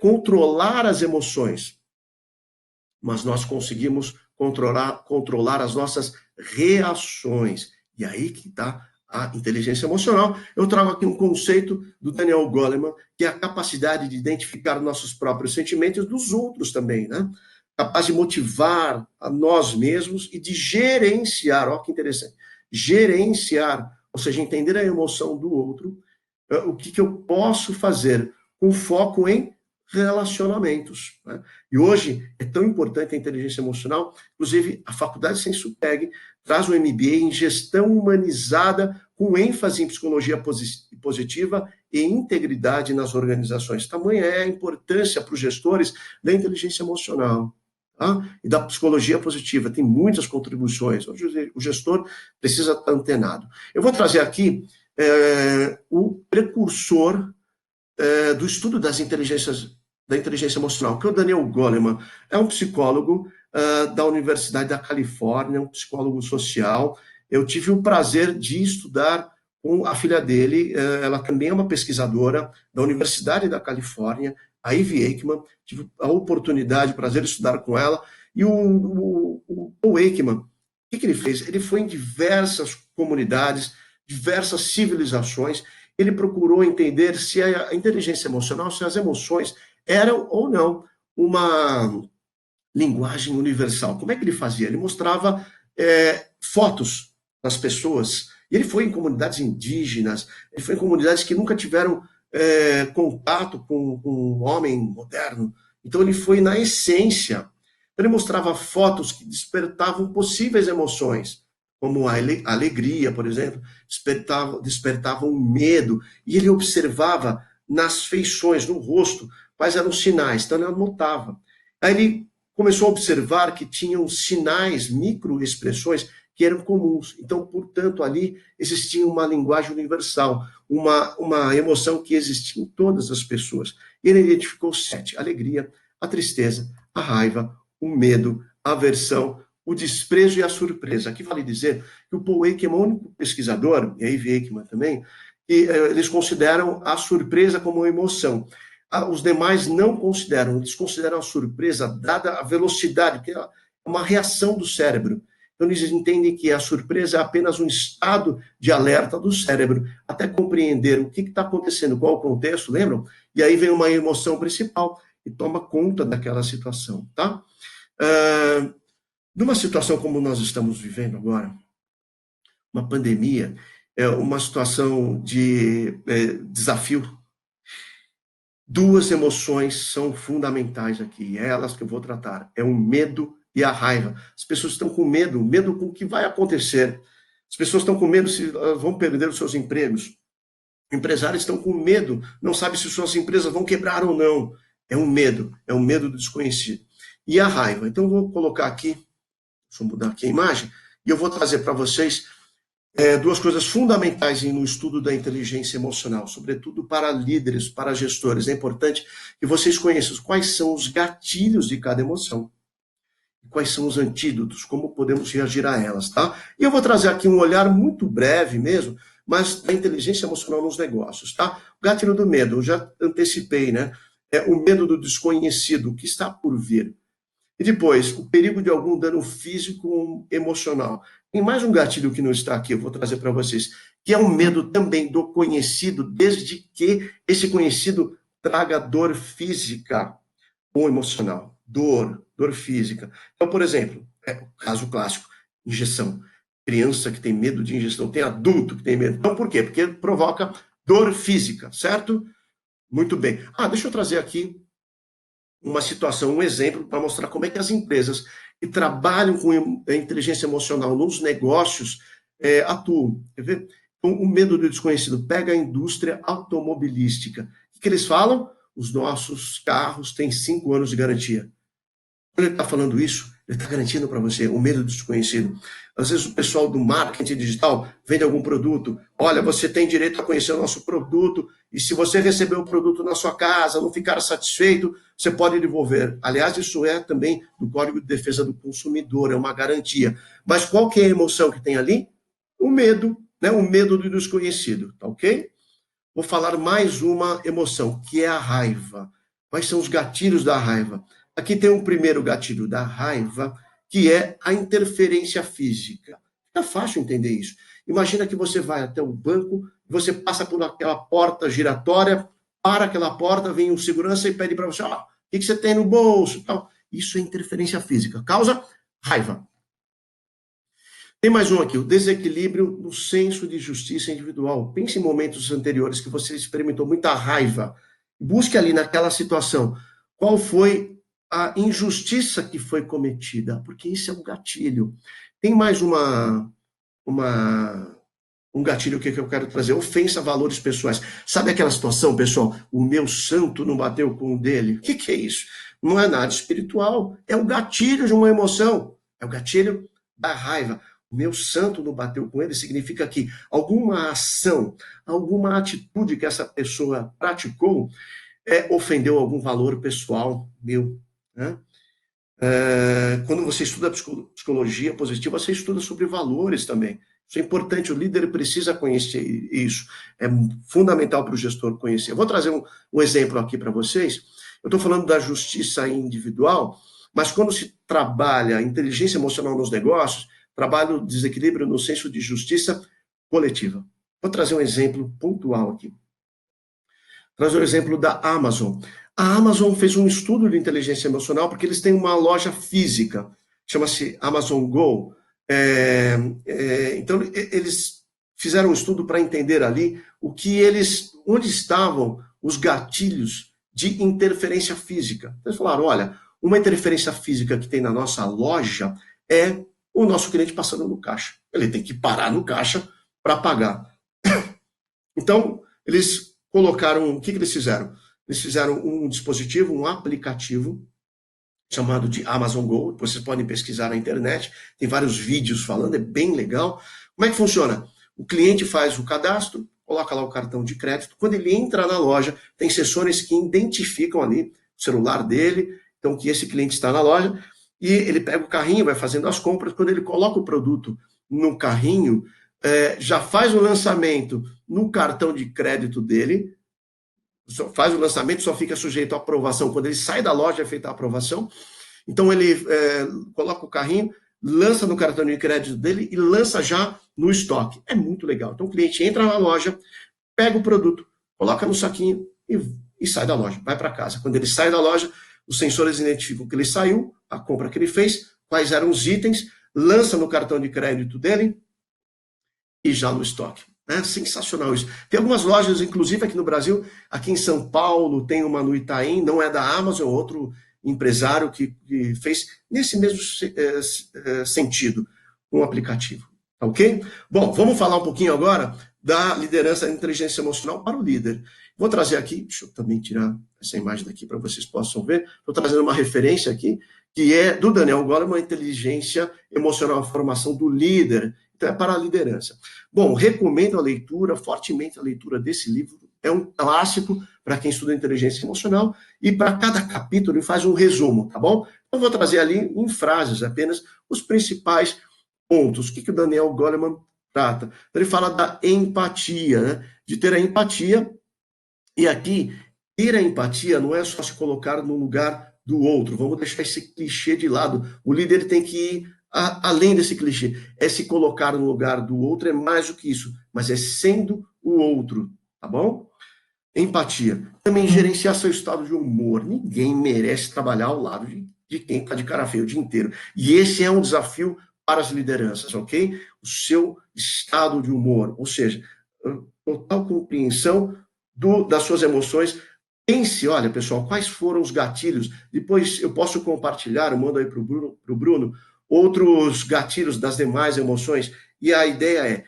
Speaker 1: controlar as emoções, mas nós conseguimos controlar as nossas reações. E aí que está a inteligência emocional. Eu trago aqui um conceito do Daniel Goleman, que é a capacidade de identificar nossos próprios sentimentos dos outros também, né? Capaz de motivar a nós mesmos e de gerenciar, ó que interessante, gerenciar, ou seja, entender a emoção do outro, o que eu posso fazer com foco em relacionamentos. Né? E hoje é tão importante a inteligência emocional, inclusive a Faculdade Sensu-PEG traz um MBA em gestão humanizada com ênfase em psicologia positiva e integridade nas organizações. Tamanha é a importância para os gestores da inteligência emocional. Tá? E da psicologia positiva, tem muitas contribuições. Hoje o gestor precisa estar antenado. Eu vou trazer aqui o precursor do estudo da inteligência emocional, que é o Daniel Goleman. É um psicólogo da Universidade da Califórnia, um psicólogo social. Eu tive o prazer de estudar com a filha dele, ela também é uma pesquisadora da Universidade da Califórnia, a Ivy Aikman. Tive a oportunidade, o prazer de estudar com ela. E o Paul Aikman, o que ele fez? Ele foi em diversas comunidades, diversas civilizações. Ele procurou entender se a inteligência emocional, se as emoções eram ou não uma linguagem universal. Como é que ele fazia? Ele mostrava fotos nas pessoas. E ele foi em comunidades indígenas, ele foi em comunidades que nunca tiveram contato com o homem moderno. Então ele foi na essência. Ele mostrava fotos que despertavam possíveis emoções, como a alegria, por exemplo, despertavam o medo, e ele observava nas feições, no rosto, quais eram os sinais, então ele anotava. Aí ele começou a observar que tinham sinais, microexpressões, que eram comuns. Então, portanto, ali existia uma linguagem universal, uma emoção que existia em todas as pessoas. Ele identificou 7: a alegria, a tristeza, a raiva, o medo, a aversão, o desprezo e a surpresa. Aqui vale dizer que o Paul Ekman é o único pesquisador, e a Ivy Ekman também, que eles consideram a surpresa como uma emoção. Os demais não consideram, eles consideram a surpresa dada a velocidade, que é uma reação do cérebro. Então, eles entendem que a surpresa é apenas um estado de alerta do cérebro, até compreender o que está acontecendo, qual o contexto, lembram? E aí vem uma emoção principal e toma conta daquela situação, tá? Numa situação como nós estamos vivendo agora, uma pandemia, uma situação de desafio, duas emoções são fundamentais aqui, é elas que eu vou tratar, é o medo e a raiva. As pessoas estão com medo com o que vai acontecer. As pessoas estão com medo se vão perder os seus empregos. Empresários estão com medo, não sabem se suas empresas vão quebrar ou não. É um medo do desconhecido. E a raiva. Então, eu vou colocar aqui, deixa eu mudar aqui a imagem, e eu vou trazer para vocês duas coisas fundamentais no estudo da inteligência emocional, sobretudo para líderes, para gestores. É importante que vocês conheçam quais são os gatilhos de cada emoção. Quais são os antídotos, como podemos reagir a elas, tá? E eu vou trazer aqui um olhar muito breve mesmo, mas da inteligência emocional nos negócios, tá? O gatilho do medo, eu já antecipei, né? É o medo do desconhecido, o que está por vir. E depois, o perigo de algum dano físico ou emocional. Tem mais um gatilho que não está aqui, eu vou trazer para vocês, que é o medo também do conhecido, desde que esse conhecido traga dor física ou emocional. Dor física. Então, por exemplo, o caso clássico, injeção. Criança que tem medo de injeção, tem adulto que tem medo. Então, por quê? Porque provoca dor física, certo? Muito bem. Deixa eu trazer aqui uma situação, um exemplo, para mostrar como é que as empresas que trabalham com a inteligência emocional nos negócios atuam. Quer ver? Então, o medo do desconhecido pega a indústria automobilística. O que eles falam? Os nossos carros têm 5 anos de garantia. Quando ele está falando isso, ele está garantindo para você o medo do desconhecido. Às vezes o pessoal do marketing digital vende algum produto. Olha, você tem direito a conhecer o nosso produto e se você receber o produto na sua casa, não ficar satisfeito, você pode devolver. Aliás, isso é também do Código de Defesa do Consumidor, é uma garantia. Mas qual que é a emoção que tem ali? O medo, né? O medo do desconhecido, tá ok? Vou falar mais uma emoção, que é a raiva. Quais são os gatilhos da raiva? Aqui tem um primeiro gatilho da raiva, que é a interferência física. É fácil entender isso. Imagina que você vai até o banco, você passa por aquela porta giratória, para aquela porta, vem um segurança e pede para você, o que você tem no bolso? Tal. Isso é interferência física. Causa raiva. Tem mais um aqui, o desequilíbrio no senso de justiça individual. Pense em momentos anteriores que você experimentou muita raiva. Busque ali naquela situação qual foi a injustiça que foi cometida, porque isso é um gatilho. Tem mais um gatilho que eu quero trazer, ofensa a valores pessoais. Sabe aquela situação, pessoal? O meu santo não bateu com o dele. O que é isso? Não é nada espiritual, é o gatilho de uma emoção, é o gatilho da raiva. O meu santo não bateu com ele significa que alguma ação, alguma atitude que essa pessoa praticou ofendeu algum valor pessoal meu, né? Quando você estuda psicologia positiva, você estuda sobre valores também. Isso é importante, o líder precisa conhecer isso. É fundamental para o gestor conhecer. Eu vou trazer um exemplo aqui para vocês. Eu estou falando da justiça individual, mas quando se trabalha inteligência emocional nos negócios, trabalha o desequilíbrio no senso de justiça coletiva. Vou trazer um exemplo pontual aqui. Trazer o exemplo da Amazon. A Amazon fez um estudo de inteligência emocional porque eles têm uma loja física, chama-se Amazon Go. Então, eles fizeram um estudo para entender ali onde estavam os gatilhos de interferência física. Eles falaram, olha, uma interferência física que tem na nossa loja é o nosso cliente passando no caixa. Ele tem que parar no caixa para pagar. Então, eles colocaram, o que eles fizeram? Eles fizeram um dispositivo, um aplicativo, chamado de Amazon Go, vocês podem pesquisar na internet, tem vários vídeos falando, é bem legal. Como é que funciona? O cliente faz o cadastro, coloca lá o cartão de crédito, quando ele entra na loja, tem sensores que identificam ali o celular dele, então que esse cliente está na loja, e ele pega o carrinho, vai fazendo as compras, quando ele coloca o produto no carrinho, já faz o lançamento no cartão de crédito dele, faz o lançamento, só fica sujeito à aprovação. Quando ele sai da loja, é feita a aprovação. Então, ele coloca o carrinho, lança no cartão de crédito dele e lança já no estoque. É muito legal. Então, o cliente entra na loja, pega o produto, coloca no saquinho e sai da loja, vai para casa. Quando ele sai da loja, os sensores identificam que ele saiu, a compra que ele fez, quais eram os itens, lança no cartão de crédito dele e já no estoque. É sensacional isso. Tem algumas lojas, inclusive aqui no Brasil, aqui em São Paulo, tem uma no Itaim, não é da Amazon, outro empresário que fez nesse mesmo sentido, um aplicativo. Ok? Bom, vamos falar um pouquinho agora da liderança da inteligência emocional para o líder. Vou trazer aqui, deixa eu também tirar essa imagem daqui para vocês possam ver. Estou trazendo uma referência aqui, que é do Daniel Goleman, Inteligência Emocional, a Formação do Líder. Então, é para a liderança. Bom, recomendo a leitura, fortemente a leitura desse livro. É um clássico para quem estuda inteligência emocional e para cada capítulo ele faz um resumo, tá bom? Eu vou trazer ali em frases apenas os principais pontos. O que o Daniel Goleman trata? Ele fala da empatia, né? De ter a empatia. E aqui, ter a empatia não é só se colocar no lugar do outro. Vamos deixar esse clichê de lado. O líder tem que ir além desse clichê. É se colocar no lugar do outro, é mais do que isso. Mas é sendo o outro, tá bom? Empatia. Também gerenciar seu estado de humor. Ninguém merece trabalhar ao lado de quem está de cara feia o dia inteiro. E esse é um desafio para as lideranças, ok? O seu estado de humor. Ou seja, total compreensão das suas emoções. Pense, olha, pessoal, quais foram os gatilhos? Depois eu posso compartilhar, eu mando aí para o Bruno, outros gatilhos das demais emoções. E a ideia é,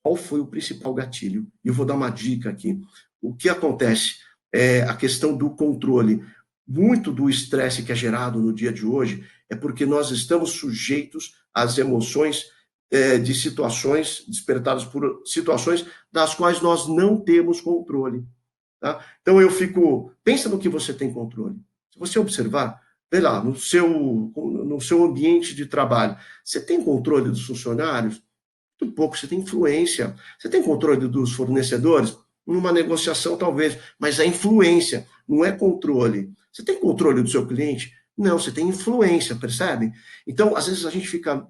Speaker 1: qual foi o principal gatilho? E eu vou dar uma dica aqui. O que acontece é a questão do controle. Muito do estresse que é gerado no dia de hoje é porque nós estamos sujeitos às emoções de situações, despertadas por situações das quais nós não temos controle. Tá? Então pensa no que você tem controle. Se você observar, vê lá, no seu ambiente de trabalho, você tem controle dos funcionários? Muito pouco, você tem influência. Você tem controle dos fornecedores? Numa negociação, talvez, mas é influência, não é controle. Você tem controle do seu cliente? Não, você tem influência, percebe? Então, às vezes a gente fica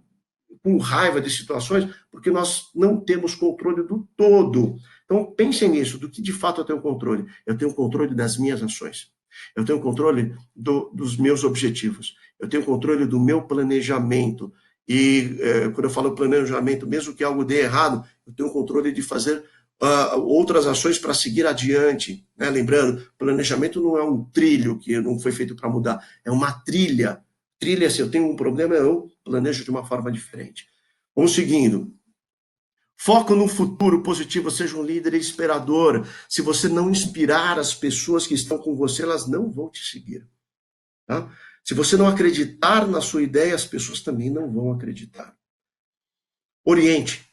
Speaker 1: com raiva de situações porque nós não temos controle do todo. Então, pensem nisso, do que de fato eu tenho controle. Eu tenho controle das minhas ações. Eu tenho controle dos meus objetivos. Eu tenho controle do meu planejamento. E quando eu falo planejamento, mesmo que algo dê errado, eu tenho controle de fazer outras ações para seguir adiante. Né? Lembrando, planejamento não é um trilho que não foi feito para mudar, é uma trilha. Trilha, se eu tenho um problema, eu planejo de uma forma diferente. Vamos seguindo. Foco no futuro positivo, seja um líder inspirador. Se você não inspirar as pessoas que estão com você, elas não vão te seguir. Tá? Se você não acreditar na sua ideia, as pessoas também não vão acreditar. Oriente,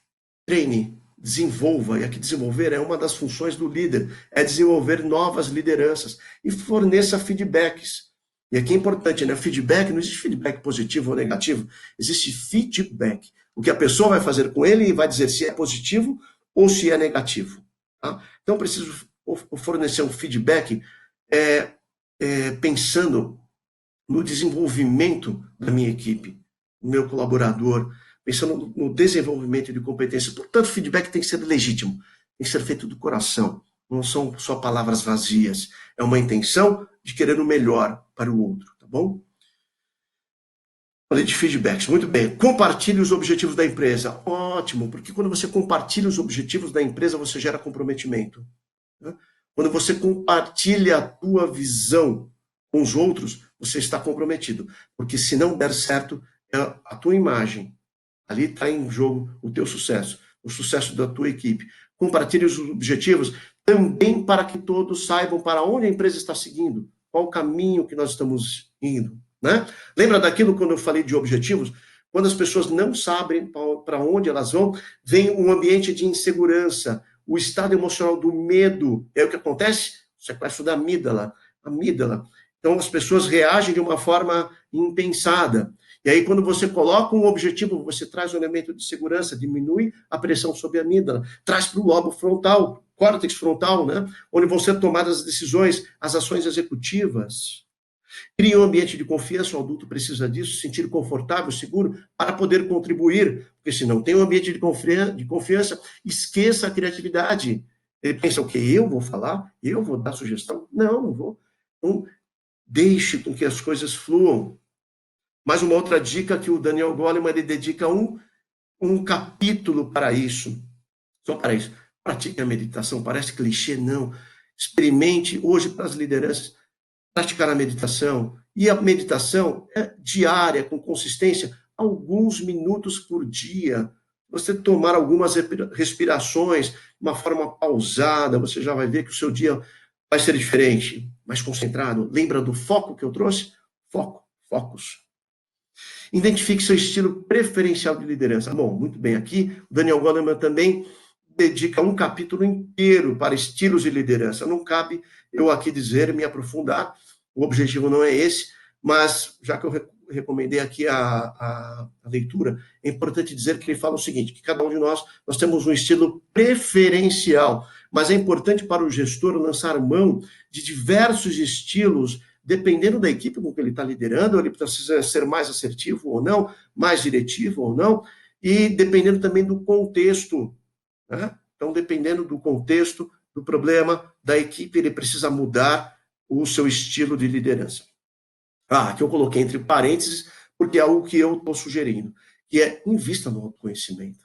Speaker 1: treine, desenvolva. E aqui desenvolver é uma das funções do líder, é desenvolver novas lideranças e forneça feedbacks. E aqui é importante, né? Feedback, não existe feedback positivo ou negativo, existe feedback. O que a pessoa vai fazer com ele e vai dizer se é positivo ou se é negativo. Tá? Então, preciso fornecer um feedback pensando no desenvolvimento da minha equipe, do meu colaborador, pensando no desenvolvimento de competências. Portanto, o feedback tem que ser legítimo, tem que ser feito do coração. Não são só palavras vazias. É uma intenção de querer o melhor para o outro, tá bom? Falei de feedbacks, muito bem. Compartilhe os objetivos da empresa. Ótimo, porque quando você compartilha os objetivos da empresa, você gera comprometimento. Né? Quando você compartilha a tua visão com os outros, você está comprometido. Porque se não der certo, é a tua imagem. Ali está em jogo o teu sucesso, o sucesso da tua equipe. Compartilhe os objetivos também para que todos saibam para onde a empresa está seguindo, qual o caminho que nós estamos indo. Né? Lembra daquilo quando eu falei de objetivos? Quando as pessoas não sabem para onde elas vão, vem um ambiente de insegurança, o estado emocional do medo. É o que acontece? O sequestro da amígdala. Amígdala. Então, as pessoas reagem de uma forma impensada. E aí, quando você coloca um objetivo, você traz um elemento de segurança, diminui a pressão sobre a amígdala, traz para o lobo frontal, córtex frontal, né? Onde vão ser tomadas as decisões, as ações executivas. Cria um ambiente de confiança, o adulto precisa disso, se sentir confortável, seguro, para poder contribuir, porque se não tem um ambiente de confiança, esqueça a criatividade. Ele pensa, o quê? Eu vou falar? Eu vou dar sugestão? Não, não vou. Então, deixe com que as coisas fluam. Mais uma outra dica que o Daniel Goleman ele dedica um capítulo para isso. Só para isso. Pratique a meditação. Parece clichê, não. Experimente hoje para as lideranças praticar a meditação. E a meditação é diária, com consistência, alguns minutos por dia. Você tomar algumas respirações de uma forma pausada, você já vai ver que o seu dia vai ser diferente, mais concentrado. Lembra do foco que eu trouxe? Foco, focus. Identifique seu estilo preferencial de liderança. Bom, muito bem. Aqui, o Daniel Goleman também dedica um capítulo inteiro para estilos de liderança. Não cabe eu aqui dizer, me aprofundar, o objetivo não é esse, mas já que eu recomendei aqui a leitura, é importante dizer que ele fala o seguinte, que cada um de nós temos um estilo preferencial, mas é importante para o gestor lançar mão de diversos estilos, dependendo da equipe com que ele está liderando, ele precisa ser mais assertivo ou não, mais diretivo ou não, e dependendo também do contexto, né? Então, dependendo do contexto, do problema da equipe, ele precisa mudar o seu estilo de liderança. Aqui eu coloquei entre parênteses, porque é algo que eu estou sugerindo, que é invista no autoconhecimento.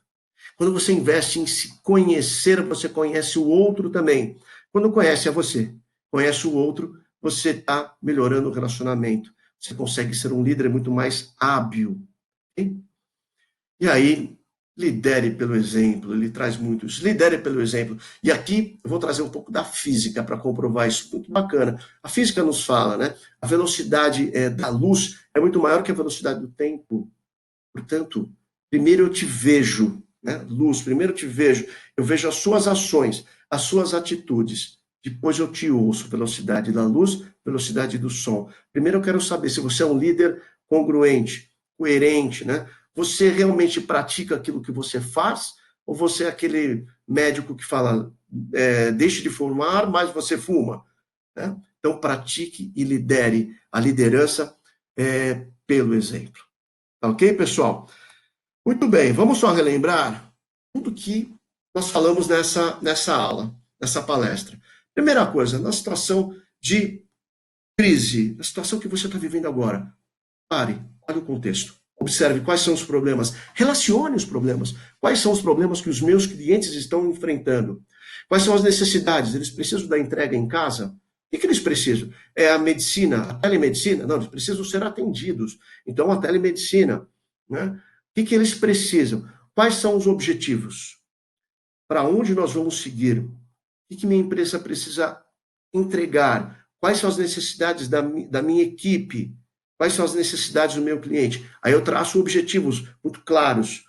Speaker 1: Quando você investe em se conhecer, você conhece o outro também. Quando conhece a você, conhece o outro, você está melhorando o relacionamento. Você consegue ser um líder muito mais hábil. Okay? E aí, lidere pelo exemplo, ele traz muito isso. Lidere pelo exemplo. E aqui eu vou trazer um pouco da física para comprovar isso. Muito bacana. A física nos fala, né? A velocidade da luz é muito maior que a velocidade do tempo. Portanto, primeiro eu te vejo, né? Luz, primeiro eu te vejo. Eu vejo as suas ações, as suas atitudes. Depois eu te ouço. Velocidade da luz, velocidade do som. Primeiro eu quero saber se você é um líder congruente, coerente, né? Você realmente pratica aquilo que você faz? Ou você é aquele médico que fala, deixe de fumar, mas você fuma? Né? Então, pratique e lidere. A liderança pelo exemplo. Tá ok, pessoal? Muito bem, vamos só relembrar tudo que nós falamos nessa aula, nessa palestra. Primeira coisa, na situação de crise, na situação que você está vivendo agora, pare, olhe o contexto. Observe quais são os problemas, relacione os problemas. Quais são os problemas que os meus clientes estão enfrentando? Quais são as necessidades? Eles precisam da entrega em casa? O que eles precisam? É a medicina, a telemedicina? Não, eles precisam ser atendidos. Então, a telemedicina. Né? O que eles precisam? Quais são os objetivos? Para onde nós vamos seguir? O que minha empresa precisa entregar? Quais são as necessidades da minha equipe? Quais são as necessidades do meu cliente? Aí eu traço objetivos muito claros.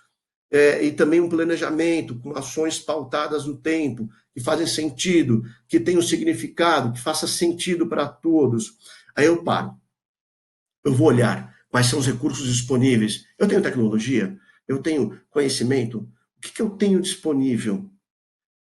Speaker 1: E também um planejamento com ações pautadas no tempo, que fazem sentido, que tenham significado, que faça sentido para todos. Aí eu paro. Eu vou olhar quais são os recursos disponíveis. Eu tenho tecnologia? Eu tenho conhecimento? O que eu tenho disponível?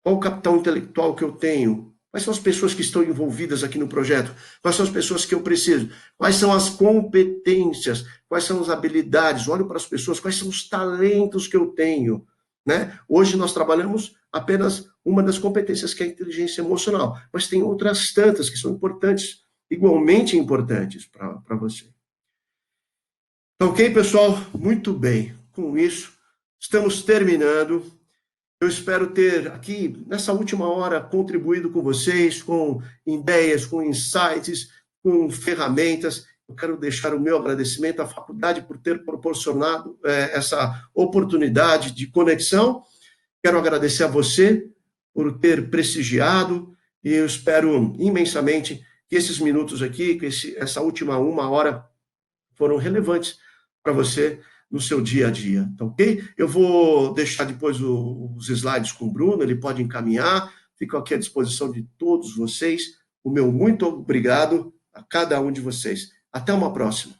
Speaker 1: Qual o capital intelectual que eu tenho? Quais são as pessoas que estão envolvidas aqui no projeto? Quais são as pessoas que eu preciso? Quais são as competências? Quais são as habilidades? Olho para as pessoas, quais são os talentos que eu tenho? Né? Hoje nós trabalhamos apenas uma das competências, que é a inteligência emocional, mas tem outras tantas que são importantes, igualmente importantes para você. Tá ok, pessoal? Muito bem. Com isso, estamos terminando. Eu espero ter aqui, nessa última hora, contribuído com vocês, com ideias, com insights, com ferramentas. Eu quero deixar o meu agradecimento à faculdade por ter proporcionado essa oportunidade de conexão. Quero agradecer a você por ter prestigiado e eu espero imensamente que esses minutos aqui, que essa última uma hora foram relevantes para você no seu dia a dia, tá ok? Eu vou deixar depois os slides com o Bruno, ele pode encaminhar, fico aqui à disposição de todos vocês. O meu muito obrigado a cada um de vocês. Até uma próxima.